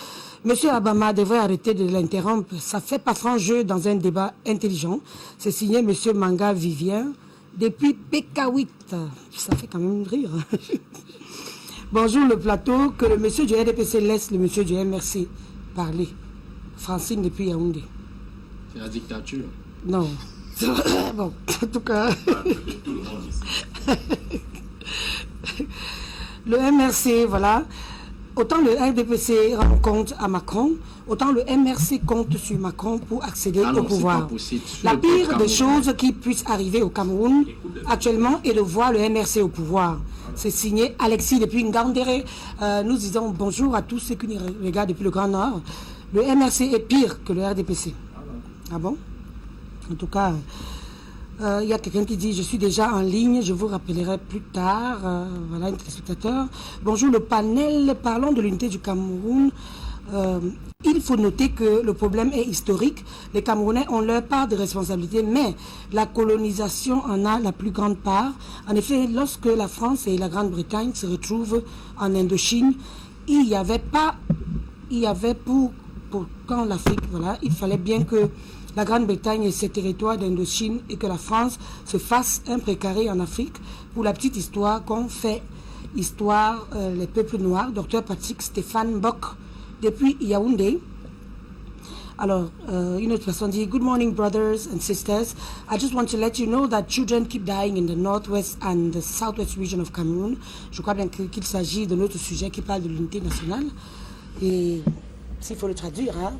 Monsieur Abama devrait arrêter de l'interrompre. Ça fait pas franc jeu dans un débat intelligent. C'est signé Monsieur Manga Vivien depuis PK8. Ça fait quand même rire. Bonjour le plateau. Que le monsieur du RDPC laisse le monsieur du MRC parler. Francine depuis Yaoundé. C'est la dictature. Non. Bon, en tout cas. Le MRC, voilà. Autant le RDPC rend compte à Macron, autant le MRC compte sur Macron pour accéder au pouvoir. La pire des choses qui puissent arriver au Cameroun actuellement est de voir le MRC au pouvoir. C'est signé Alexis depuis Ngandéré. Nous disons bonjour à tous ceux qui nous regardent depuis le Grand Nord. Le MRC est pire que le RDPC. Ah bon? En tout cas, il y a quelqu'un qui dit « Je suis déjà en ligne, je vous rappellerai plus tard. » Voilà, un téléspectateur. Bonjour le panel, parlons de l'unité du Cameroun. Il faut noter que le problème est historique. Les Camerounais ont leur part de responsabilité, mais la colonisation en a la plus grande part. En effet, lorsque la France et la Grande-Bretagne se retrouvent en Indochine, il y avait pour quand l'Afrique, voilà, il fallait bien que la Grande-Bretagne et ses territoires d'Indochine et que la France se fasse un précaré en Afrique. Pour la petite histoire qu'on fait, histoire les peuples noirs, Dr Patrick Stéphane Bock, depuis Yaoundé. Alors, une autre personne dit, Good morning brothers and sisters. I just want to let you know that children keep dying in the northwest and the southwest region of Cameroon. Je crois bien qu'il s'agit de notre sujet qui parle de l'unité nationale. Et s'il faut le traduire, hein,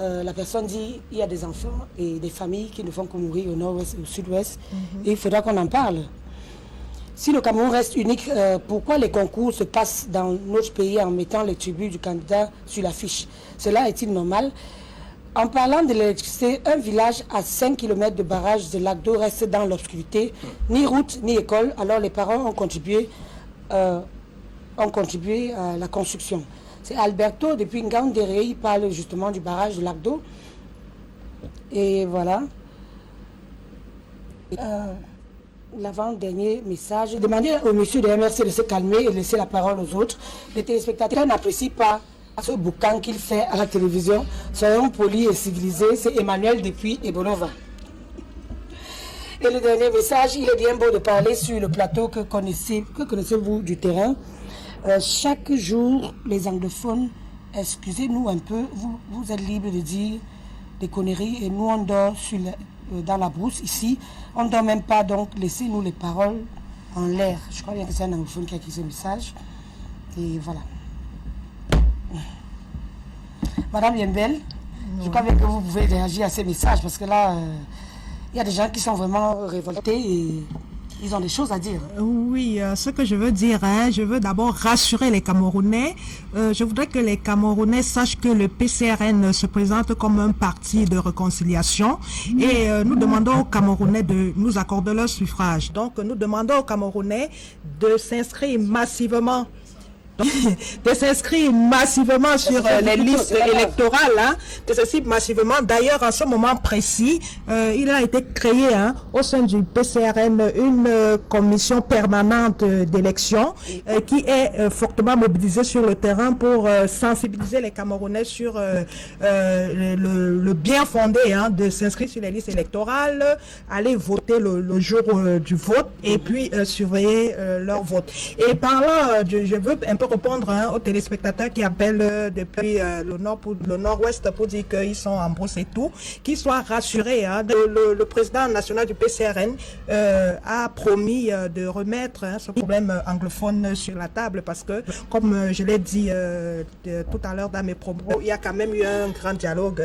la personne dit il y a des enfants et des familles qui ne font que mourir au nord-ouest et au sud-ouest. Et il faudra qu'on en parle. Si le Cameroun reste unique, pourquoi les concours se passent dans notre pays en mettant les tribus du candidat sur l'affiche? Cela est-il normal? En parlant de l'électricité, un village à 5 km de barrage de lac d'eau reste dans l'obscurité. Ni route, ni école. Alors les parents ont contribué à la construction. C'est Alberto, depuis Ngandéré, il parle justement du barrage de lac d'eau. Et voilà. L'avant-dernier message. Demandez au monsieur de MRC de se calmer et laisser la parole aux autres. Les téléspectateurs n'apprécient pas ce boucan qu'il fait à la télévision. Soyons polis et civilisés. C'est Emmanuel depuis Ebonova. Et le dernier message, il est bien beau de parler sur le plateau que connaissez-vous du terrain. Chaque jour, les anglophones, excusez-nous un peu, vous êtes libres de dire des conneries et nous on dort dans la brousse ici. On ne dort même pas, donc laissez-nous les paroles en l'air. Je crois bien que c'est un anglophone qui a écrit ce message. Et voilà. Madame Yembel, je crois bien que vous pouvez réagir à ces messages parce que là, il y a des gens qui sont vraiment révoltés et ils ont des choses à dire. Oui, ce que je veux dire, je veux d'abord rassurer les Camerounais. Je voudrais que les Camerounais sachent que le PCRN se présente comme un parti de réconciliation et nous demandons aux Camerounais de nous accorder leur suffrage. Donc, nous demandons aux Camerounais de s'inscrire massivement sur les listes électorales, de s'inscrire massivement. D'ailleurs, en ce moment précis, il a été créé au sein du PCRN une commission permanente d'élection qui est fortement mobilisée sur le terrain pour sensibiliser les Camerounais sur le bien fondé de s'inscrire sur les listes électorales, aller voter le jour du vote et puis surveiller leur vote. Et parlant, je veux un peu répondre aux téléspectateurs qui appellent depuis le nord-ouest pour dire qu'ils sont en brousse et tout, qu'ils soient rassurés. Le président national du PCRN a promis de remettre ce problème anglophone sur la table parce que, comme je l'ai dit tout à l'heure dans mes propos, il y a quand même eu un grand dialogue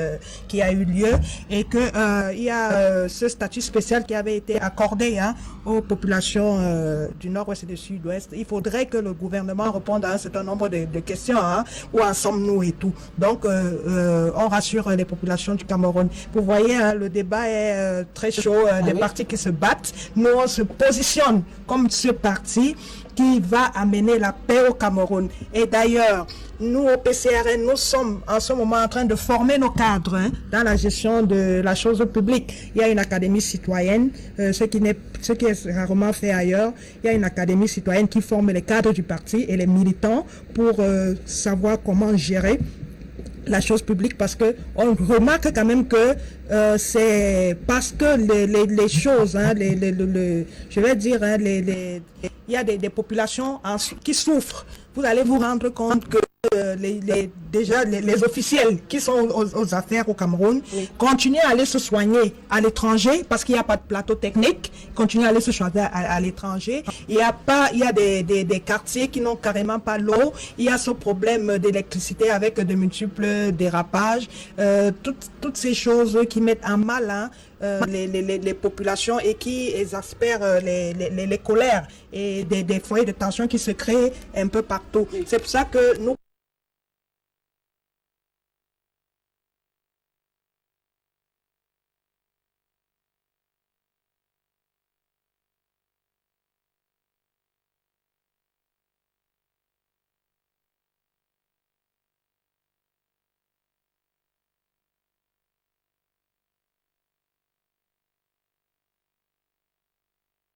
qui a eu lieu et que il y a ce statut spécial qui avait été accordé aux populations du nord-ouest et du sud-ouest. Il faudrait que le gouvernement réponde à un certain nombre de questions, où en sommes-nous et tout. Donc, on rassure les populations du Cameroun. Vous voyez, le débat est très chaud, des partis qui se battent. Nous, on se positionne comme ce parti qui va amener la paix au Cameroun. Et d'ailleurs, nous au PCRN, nous sommes en ce moment en train de former nos cadres dans la gestion de la chose publique. Il y a une académie citoyenne, ce qui est rarement fait ailleurs. Il y a une académie citoyenne qui forme les cadres du parti et les militants pour savoir comment gérer la chose publique, parce que on remarque quand même que c'est parce que les choses, je vais dire, il y a des populations qui souffrent. Vous allez vous rendre compte que déjà les officiels qui sont aux affaires au Cameroun continuent à aller se soigner à l'étranger parce qu'il n'y a pas de plateau technique, continuent à aller se soigner à l'étranger. Il y a des quartiers qui n'ont carrément pas l'eau. Il y a ce problème d'électricité avec de multiples dérapages. Toutes ces choses qui mettent en mal les populations et qui exaspèrent les colères et des foyers de tension qui se créent un peu partout. C'est pour ça que nous